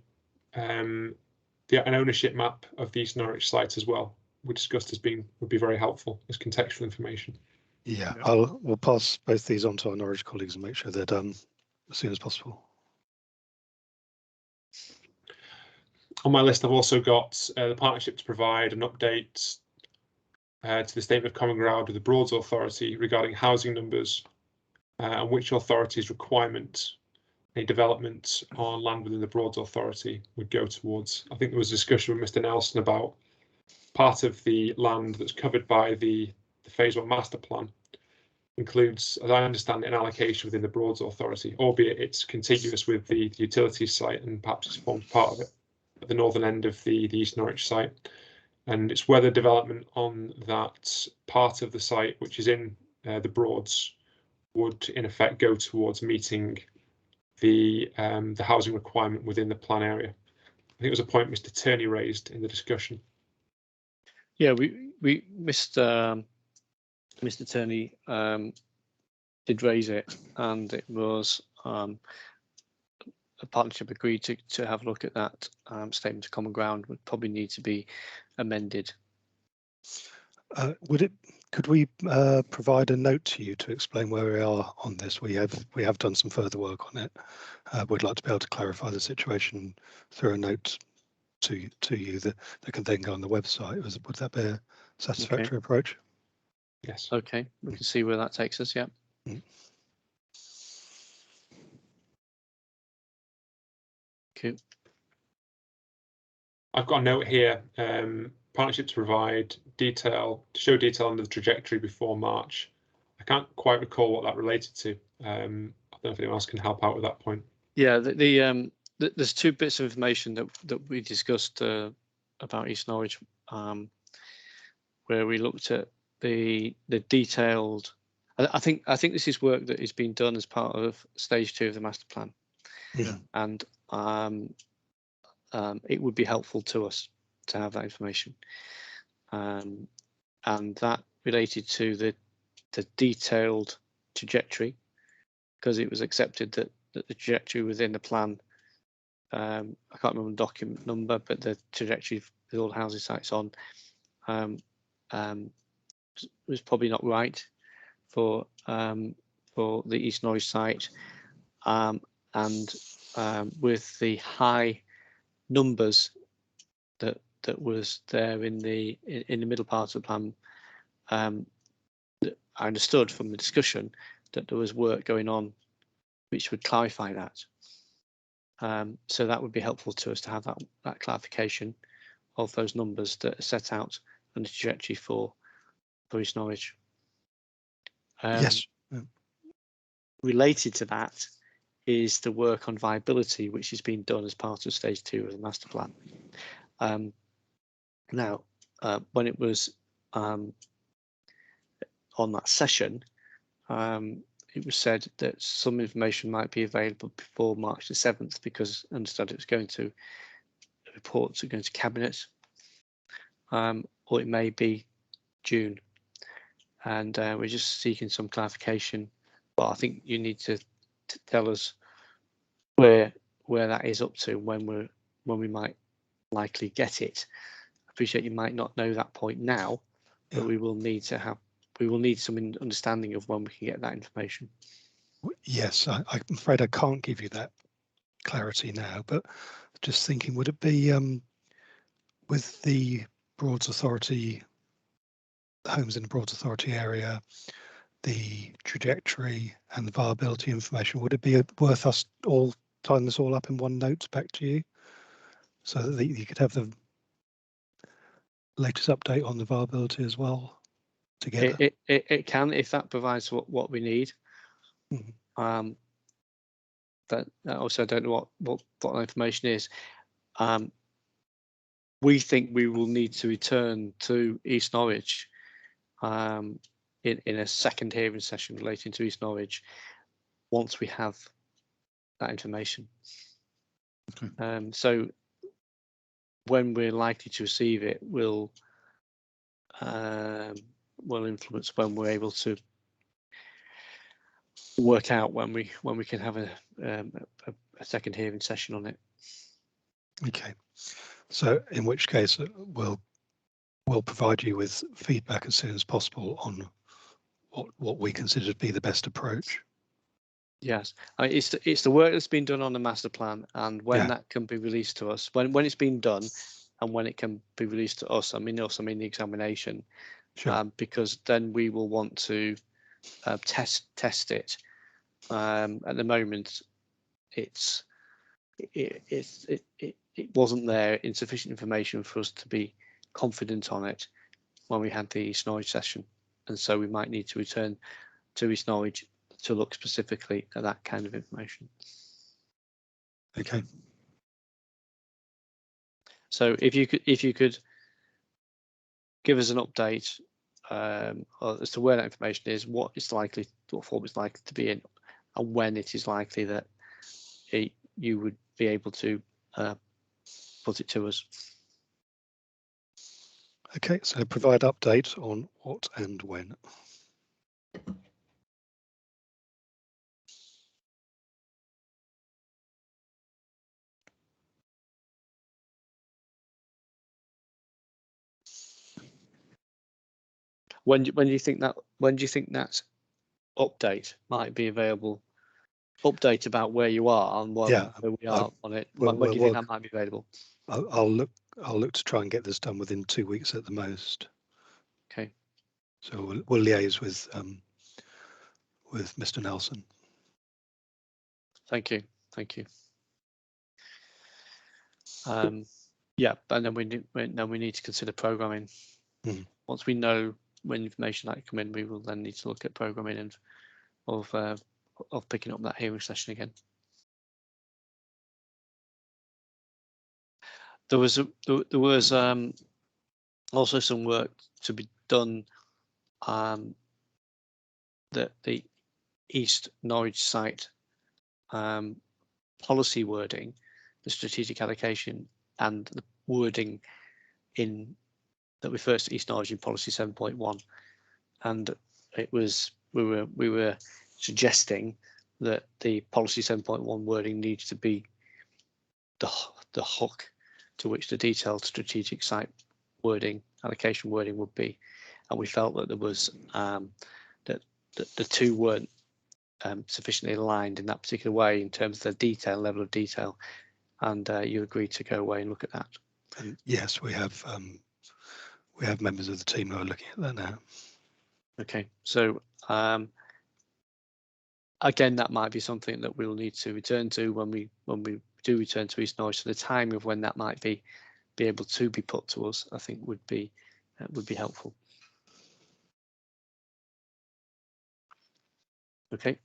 ownership map of the East Norwich site as well. We discussed as would be very helpful as contextual information. Yeah, Yep. we'll pass both these on to our Norwich colleagues and make sure they're done as soon as possible. On my list, I've also got the partnership to provide an update to the statement of common ground with the Broads Authority regarding housing numbers and which authority's requirement a development on land within the Broads Authority would go towards. I think there was a discussion with Mr. Nelson about part of the land that's covered by the Phase 1 master plan includes, as I understand it, an allocation within the Broads Authority, albeit it's contiguous with the utilities site and perhaps it forms part of it at the northern end of the East Norwich site. And it's whether development on that part of the site, which is in the Broads, would in effect go towards meeting the housing requirement within the plan area. I think it was a point Mr. Turney raised in the discussion. Yeah, Mr. Turney did raise it, and it was a partnership agreed to have a look at that statement of common ground would probably need to be amended. Could we provide a note to you to explain where we are on this? We have done some further work on it. We'd like to be able to clarify the situation through a note to you that can then go on the website. Would that be a satisfactory approach? Yes. Okay, we can see where that takes us. Yeah. Cool. I've got a note here. Partnership to provide show detail on the trajectory before March. I can't quite recall what that related to. I don't know if anyone else can help out with that point. Yeah, there's two bits of information that we discussed about East Norwich, where we looked at the detailed. I think this is work that is being done as part of stage 2 of the master plan, and it would be helpful to us to have that information, and that related to the detailed trajectory, because it was accepted that the trajectory within the plan, I can't remember the document number, but the trajectory with all the housing sites on was probably not right for the East Norwich site, and with the high numbers that was there in the middle part of the plan, I understood from the discussion that there was work going on which would clarify that. So that would be helpful to us to have that clarification of those numbers that are set out on the trajectory for East Norwich. Yes. Related to that is the work on viability, which is being done as part of stage 2 of the master plan. Now, when it was on that session, it was said that some information might be available before March the 7th, because I understand it was going to reports are going to cabinet, or it may be June, and we're just seeking some clarification. But I think you need to tell us where that is up to, when we might likely get it. I appreciate you might not know that point now, but we will need some understanding of when we can get that information. Yes, I'm afraid I can't give you that clarity now, but just thinking, would it be with the Broads Authority, the homes in the Broads Authority area, the trajectory and the viability information, would it be worth us all tying this all up in one note back to you, so that you could have the latest update on the viability as well together? It can, if that provides what we need. But also I don't know what that information is. We think we will need to return to East Norwich in a second hearing session relating to East Norwich once we have that information. Okay. So when we're likely to receive it will influence when we're able to work out when we can have a second hearing session on it. Okay, so in which case we'll provide you with feedback as soon as possible on what we consider to be the best approach. Yes, it's the work that's been done on the master plan, and when Yeah. that can be released to us, when it's been done, and when it can be released to us. I mean the examination, Sure. because then we will want to test it. At the moment, it wasn't there in sufficient information for us to be confident on it when we had the East Norwich session, and so we might need to return to East Norwich to look specifically at that kind of information. Okay. So if you could give us an update as to where that information is, what form it's likely to be in, and when it is likely that you would be able to put it to us. Okay, so provide update on what and when. When do you think that update might be available? Update about where you are and where we are on it. When do you think that might be available? I'll look to try and get this done within 2 weeks at the most. Okay. So we'll liaise with Mr. Nelson. Thank you. Yeah, and then we need to consider programming. Once we know when information might come in, we will then need to look at programming and of picking up that hearing session again. There was also some work to be done that the East Norwich site policy wording, the strategic allocation, and the wording in that refers to East Norwich in policy 7.1, and it was we were suggesting that the policy 7.1 wording needs to be the hook to which the detailed strategic site wording, allocation wording would be, and we felt that there was that the two weren't sufficiently aligned in that particular way in terms of the level of detail, and you agreed to go away and look at that. And yes, we have members of the team who are looking at that now. Okay, so again, that might be something that we'll need to return to when we do return to East Norwich. So the timing of when that might be able to be put to us, I think would be helpful. Okay.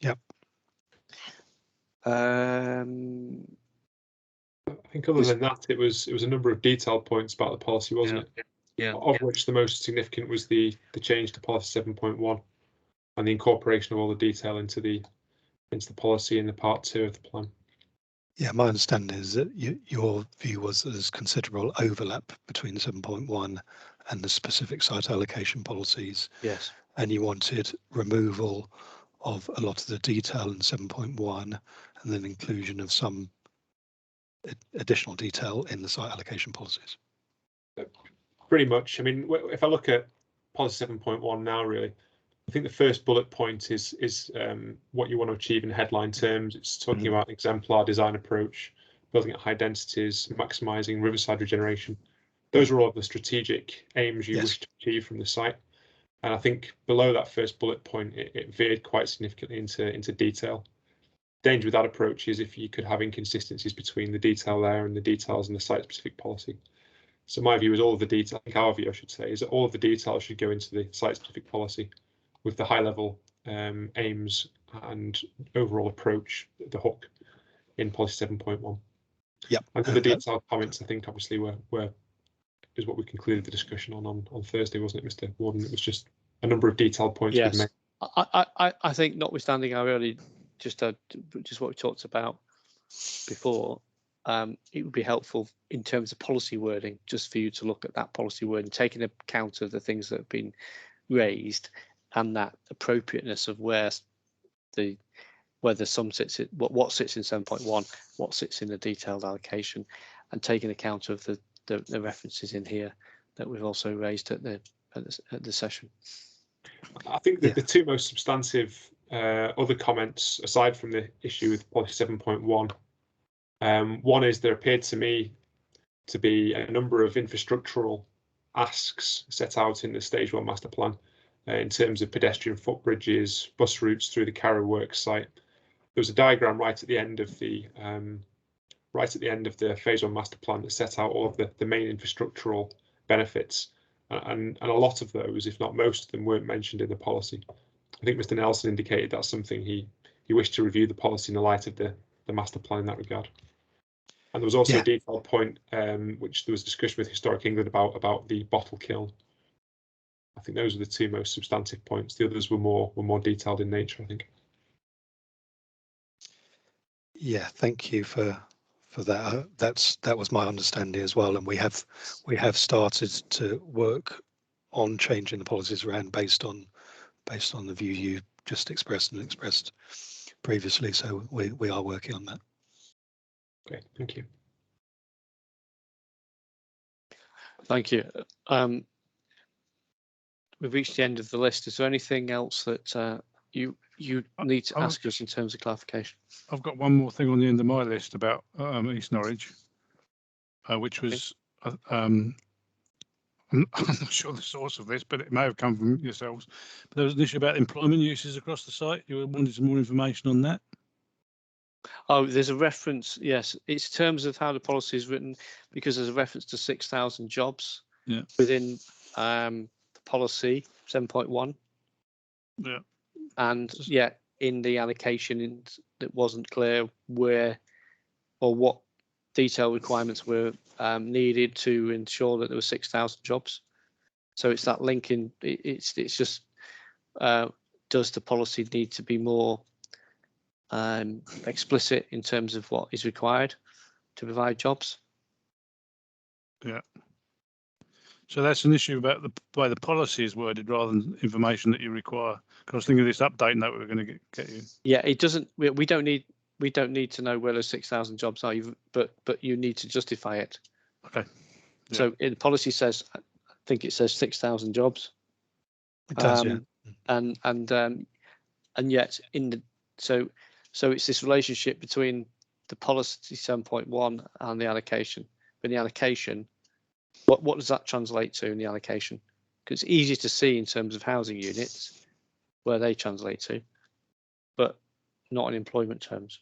Yep. I think other than that, it was a number of detailed points about the policy, wasn't it? Yeah. Of which the most significant was the change to policy 7.1 and the incorporation of all the detail into the policy in the part 2 of the plan. Yeah, my understanding is that your view was that there's considerable overlap between 7.1 and the specific site allocation policies. Yes. And you wanted removal of a lot of the detail in 7.1 and then inclusion of some additional detail in the site allocation policies. Pretty much. I mean, if I look at policy 7.1 now, really, I think the first bullet point is what you want to achieve in headline terms. It's talking about exemplar design approach, building at high densities, maximising riverside regeneration. Those are all the strategic aims you wish to achieve from the site. And I think below that first bullet point, it veered quite significantly into detail. Danger with that approach is if you could have inconsistencies between the detail there and the details in the site-specific policy. So my view is all of the detail, I think our view, I should say, is that all of the detail should go into the site-specific policy with the high-level aims and overall approach, the hook, in policy 7.1. Yep. And the detailed comments, I think, obviously, is what we concluded the discussion on Thursday, wasn't it, Mr. Warden? It was just a number of detailed points we've made. I think, notwithstanding our early, just what we talked about before, it would be helpful in terms of policy wording, just for you to look at that policy wording, taking account of the things that have been raised and that appropriateness of whether some sits in what sits in 7.1, what sits in the detailed allocation, and taking account of the references in here that we've also raised at the session. I think that the two most substantive other comments, aside from the issue with policy 7.1, one is there appeared to me to be a number of infrastructural asks set out in the Stage 1 master plan in terms of pedestrian footbridges, bus routes through the Carrow Works site. There was a diagram right at the end of the Phase 1 master plan that set out all of the main infrastructural benefits, and a lot of those, if not most of them, weren't mentioned in the policy. I think Mr. Nelson indicated that's something he wished to review the policy in the light of the master plan in that regard. And there was also a detailed point, which there was discussion with Historic England about the bottle kiln. I think those are the two most substantive points. The others were more detailed in nature, I think. Yeah, thank you for that. That was my understanding as well, and we have started to work on changing the policies around based on the view you just expressed previously. So we are working on that. Okay, thank you. Thank you. We've reached the end of the list. Is there anything else that you need to ask us in terms of clarification? I've got one more thing on the end of my list about East Norwich, which was I'm not sure the source of this, but it may have come from yourselves. But there was an issue about employment uses across the site. You wanted some more information on that? Oh, there's a reference. Yes, it's in terms of how the policy is written, because there's a reference to 6,000 jobs within the policy 7.1. Yeah. And in the allocation, it wasn't clear where or what detailed requirements were needed to ensure that there were 6,000 jobs. So it's that linking. It's just does the policy need to be more explicit in terms of what is required to provide jobs? Yeah. So that's an issue about the way the policy is worded rather than information that you require. Because I was thinking of this update note we were going to get you. Yeah, it doesn't. We don't need to know where those 6,000 jobs are, but you need to justify it. Okay. Yeah. So the policy says, I think it says 6,000 jobs. It does, yeah. And yet so it's this relationship between the policy 7.1 and the allocation. But the allocation, what does that translate to in the allocation? Because it's easy to see in terms of housing units where they translate to, but not in employment terms.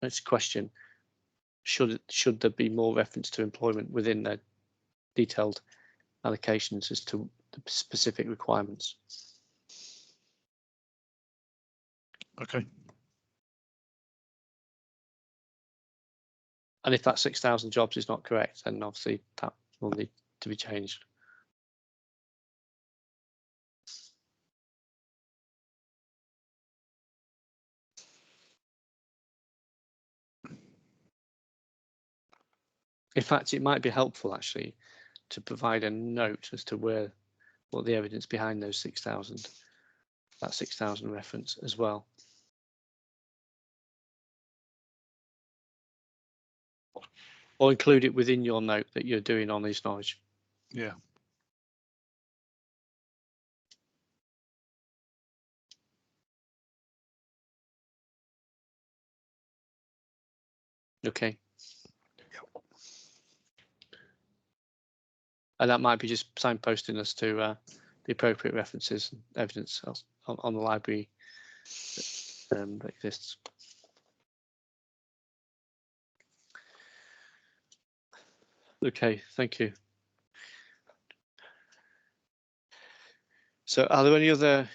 It's a question: should there be more reference to employment within the detailed allocations as to the specific requirements? Okay. And if that 6,000 jobs is not correct, then obviously that will need to be changed. In fact, it might be helpful actually to provide a note as to what the evidence behind those 6,000, that 6,000 reference as well. Or include it within your note that you're doing on East Norwich. Yeah. Okay. And that might be just signposting us to the appropriate references and evidence on the library that exists. Okay, thank you. So are there any other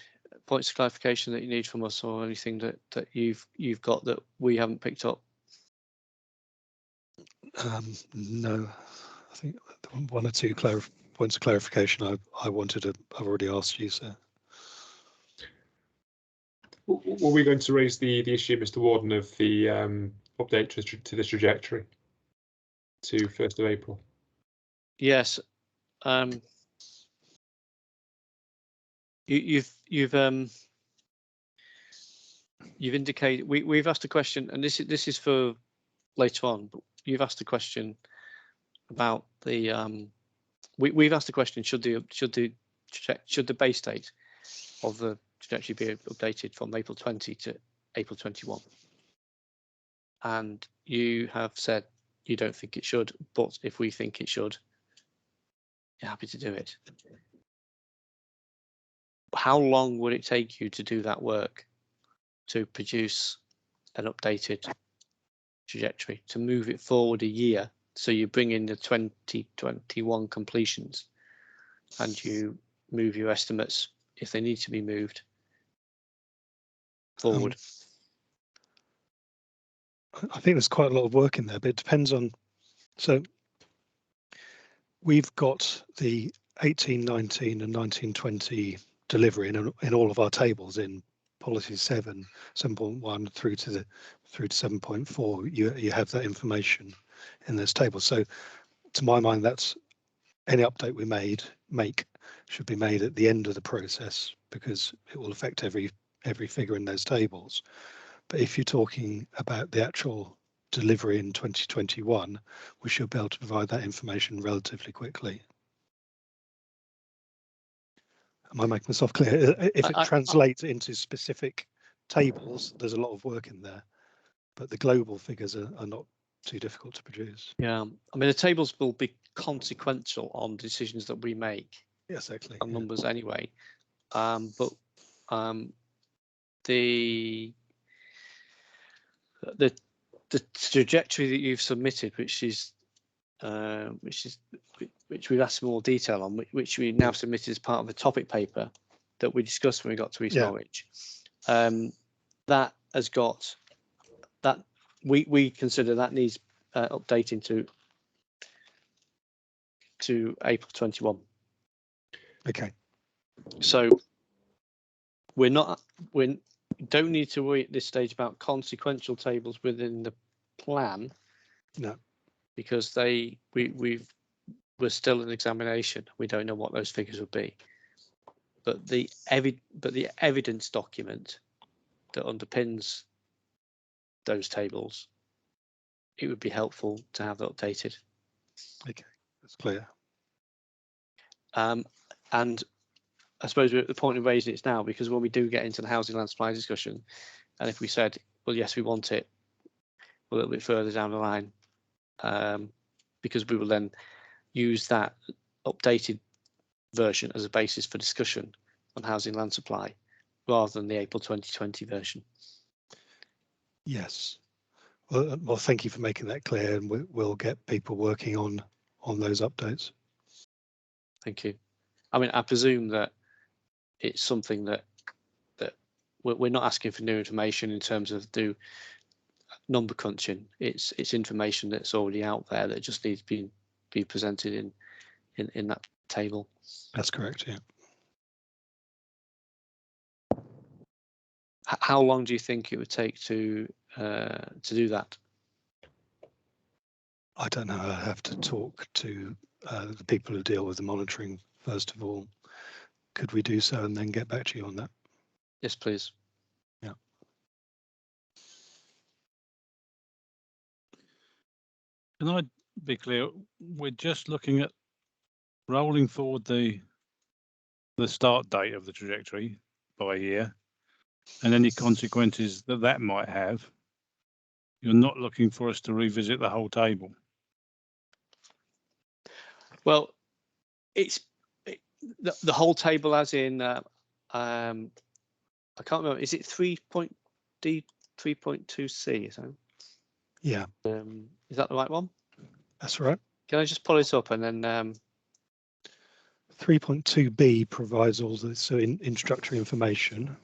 points of clarification that you need from us, or anything that you've got that we haven't picked up? No, I think one or two points of clarification I've already asked you, sir. Were we going to raise the issue, Mr. Warden, of the update to this trajectory to 1st of April? Yes. You've indicated we've asked a question, and this is for later on. But you've asked a question about the we've asked a question: should the base date of the trajectory be updated from April 20 to April 21. And you have said you don't think it should, but if we think it should, you're happy to do it. How long would it take you to do that work, to produce an updated trajectory, to move it forward a year? So you bring in the 2021 completions and you move your estimates if they need to be moved forward. I think there's quite a lot of work in there, but it depends on. So we've got the 18, 19 and 19, 20 delivery in all of our tables in policy 7, 7.1 through to 7.4. You have that information in those tables. So to my mind, that's any update we make should be made at the end of the process, because it will affect every figure in those tables. But if you're talking about the actual delivery in 2021, we should be able to provide that information relatively quickly. Am I making myself clear? If it translates into specific tables, there's a lot of work in there, but the global figures are not too difficult to produce. Yeah, I mean, the tables will be consequential on decisions that we make. Yes, exactly. On numbers anyway. But the trajectory that you've submitted, which we've asked for more detail on, which we now submitted as part of the topic paper that we discussed when we got to East Norwich, that has got that we consider that needs updating to April 21. Okay. So we don't need to worry at this stage about consequential tables within the plan. No, because we're still in examination. We don't know what those figures would be. But the evidence document that underpins those tables, it would be helpful to have that updated. okay, that's clear. And I suppose we're at the point of raising it now, because when we do get into the housing land supply discussion, and if we said, well, yes, we want it a little bit further down the line, because we will then use that updated version as a basis for discussion on housing land supply, rather than the April 2020 version. Yes. Well, thank you for making that clear, and we'll get people working on those updates. Thank you. I mean, I presume that it's something that we're not asking for new information in terms of do number crunching. It's information that's already out there that just needs to be presented in that table. That's correct. Yeah. How long do you think it would take to do that? I don't know. I have to talk to the people who deal with the monitoring first of all. Could we do so and then get back to you on that? Yes, please. Yeah. Can I be clear? We're just looking at rolling forward the start date of the trajectory by a year, and any consequences that might have. You're not looking for us to revisit the whole table. Well, it's the whole table, as in I can't remember. Is it 3.2C? So Yeah. Is that the right one? That's right. Can I just pull it up and then 3.2B provides all the introductory information.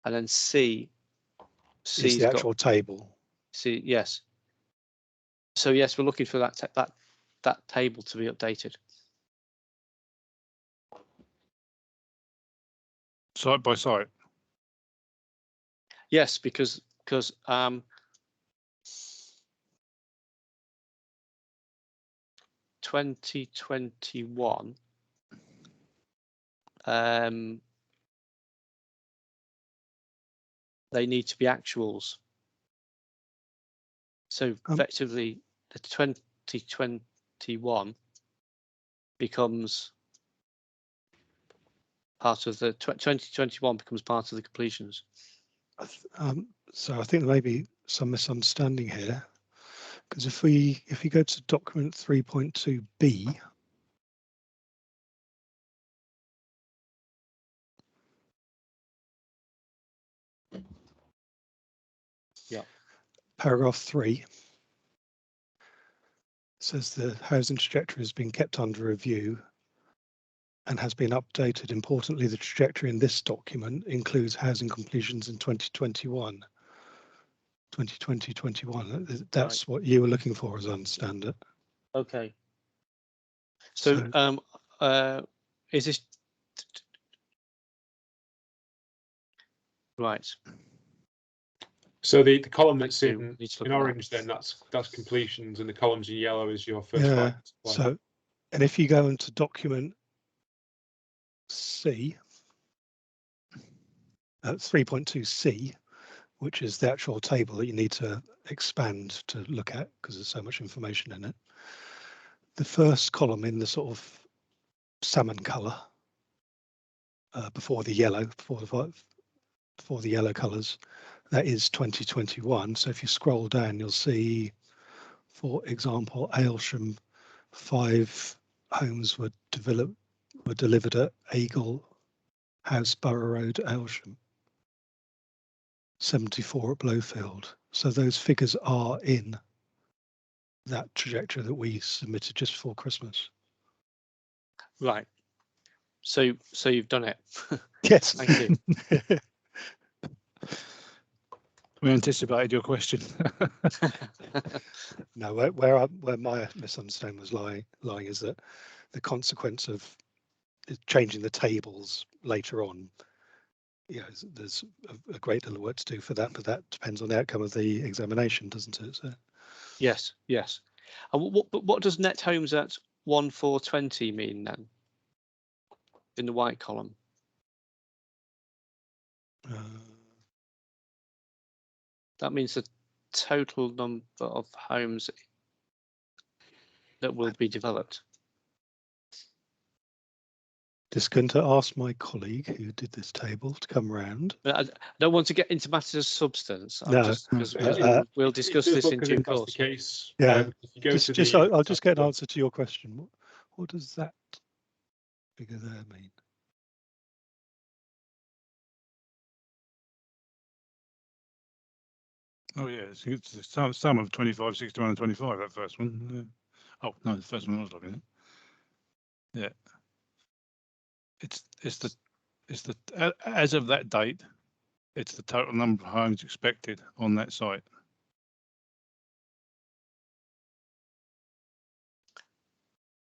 And then C is the actual table. C, yes. So yes, we're looking for that table to be updated. Site by site. Yes, because 2021 they need to be actuals. So effectively the 2021 becomes part of the 2021 becomes part of the completions. So I think there may be some misunderstanding here, because if you go to document 3.2b, yeah, paragraph 3 says the housing trajectory has been kept under review and has been updated. Importantly, the trajectory in this document includes housing completions in 2021. 2020-21. That's right. what you were looking for, as I understand it. Okay. So is this right? So the column that's in in orange, then that's completions, and the columns in yellow is your first five. So, and if you go into document C, 3.2C, which is the actual table that you need to expand to look at because there's so much information in it. The first column in the sort of salmon colour before the yellow, before the yellow colours, that is 2021. So if you scroll down, you'll see, for example, Aylsham, 5 homes were delivered at Eagle House, Borough Road, Aylsham. 74 at Blowfield. So those figures are in that trajectory that we submitted just before Christmas. Right. So you've done it. Yes. Thank you. We anticipated your question. No, where my misunderstanding was lying is that the consequence of changing the tables later on, there's a great deal of work to do for that, but that depends on the outcome of the examination, doesn't it? So. Yes. And what does net homes at 1420 mean then? In the white column. That means the total number of homes that will be developed. Just going to ask my colleague who did this table to come round. I don't want to get into matters of substance. No, we'll discuss this in due course. The case. Yeah, if you go I'll just get an answer to your question. What does that figure there mean? Oh yeah, it's the sum of 25, 61 and 25, that first one. Oh no, the first one I was looking at. Yeah. It's the as of that date, it's the total number of homes expected on that site.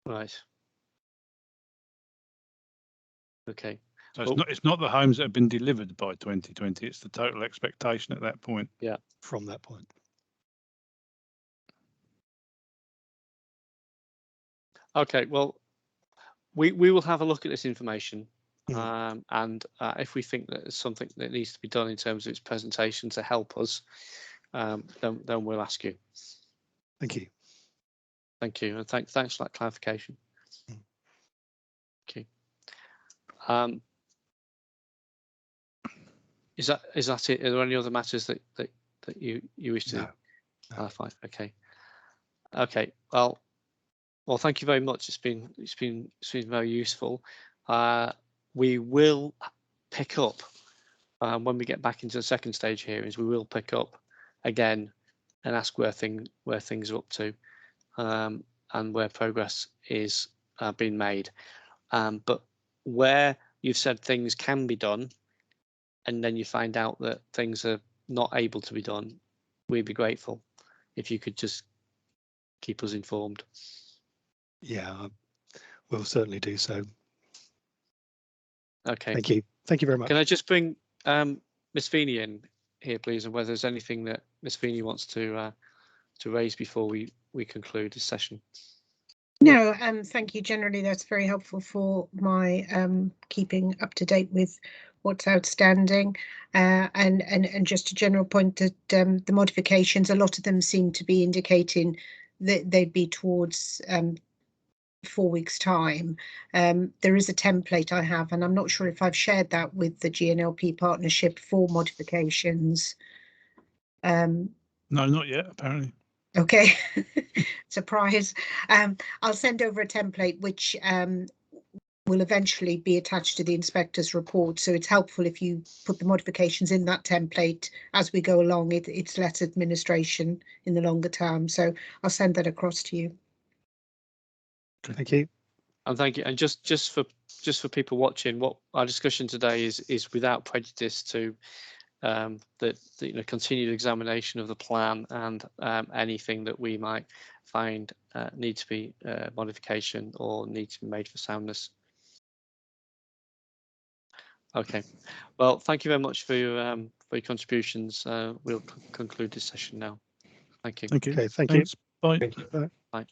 Right. Okay. So it's not the homes that have been delivered by 2020, it's the total expectation at that point. Yeah. From that point. Okay, well, we will have a look at this information, and if we think that there's something that needs to be done in terms of its presentation to help us, then we'll ask you. Thank you. Thank you, and thanks for that clarification. Okay. Is that it? Are there any other matters that you wish to clarify? Okay. Okay. Well, thank you very much. It's been very useful. We will pick up when we get back into the second stage hearings. We will pick up again and ask where things are up to, and where progress is being made. But where you've said things can be done, and then you find out that things are not able to be done, we'd be grateful if you could just keep us informed. Yeah, we'll certainly do so. Okay. Thank you. Thank you very much. Can I just bring Ms. Feeney in here, please, and whether there's anything that Ms. Feeney wants to raise before we conclude this session? No, thank you. Generally, that's very helpful for my keeping up to date with what's outstanding, and just a general point that the modifications, a lot of them seem to be indicating that they'd be towards 4 weeks' time. There is a template I have, and I'm not sure if I've shared that with the GNLP partnership for modifications. No, not yet, apparently. Okay, surprise. I'll send over a template which will eventually be attached to the inspector's report. So it's helpful if you put the modifications in that template as we go along. It's less administration in the longer term. So I'll send that across to you. Thank you. And thank you. And just for people watching, what our discussion today is without prejudice to the continued examination of the plan and anything that we might find need to be modification or need to be made for soundness. Okay, well, thank you very much for your contributions. We'll conclude this session now. Thank you. Thank you. Okay, thank Thanks. you. Bye. Thank you. Bye. Bye.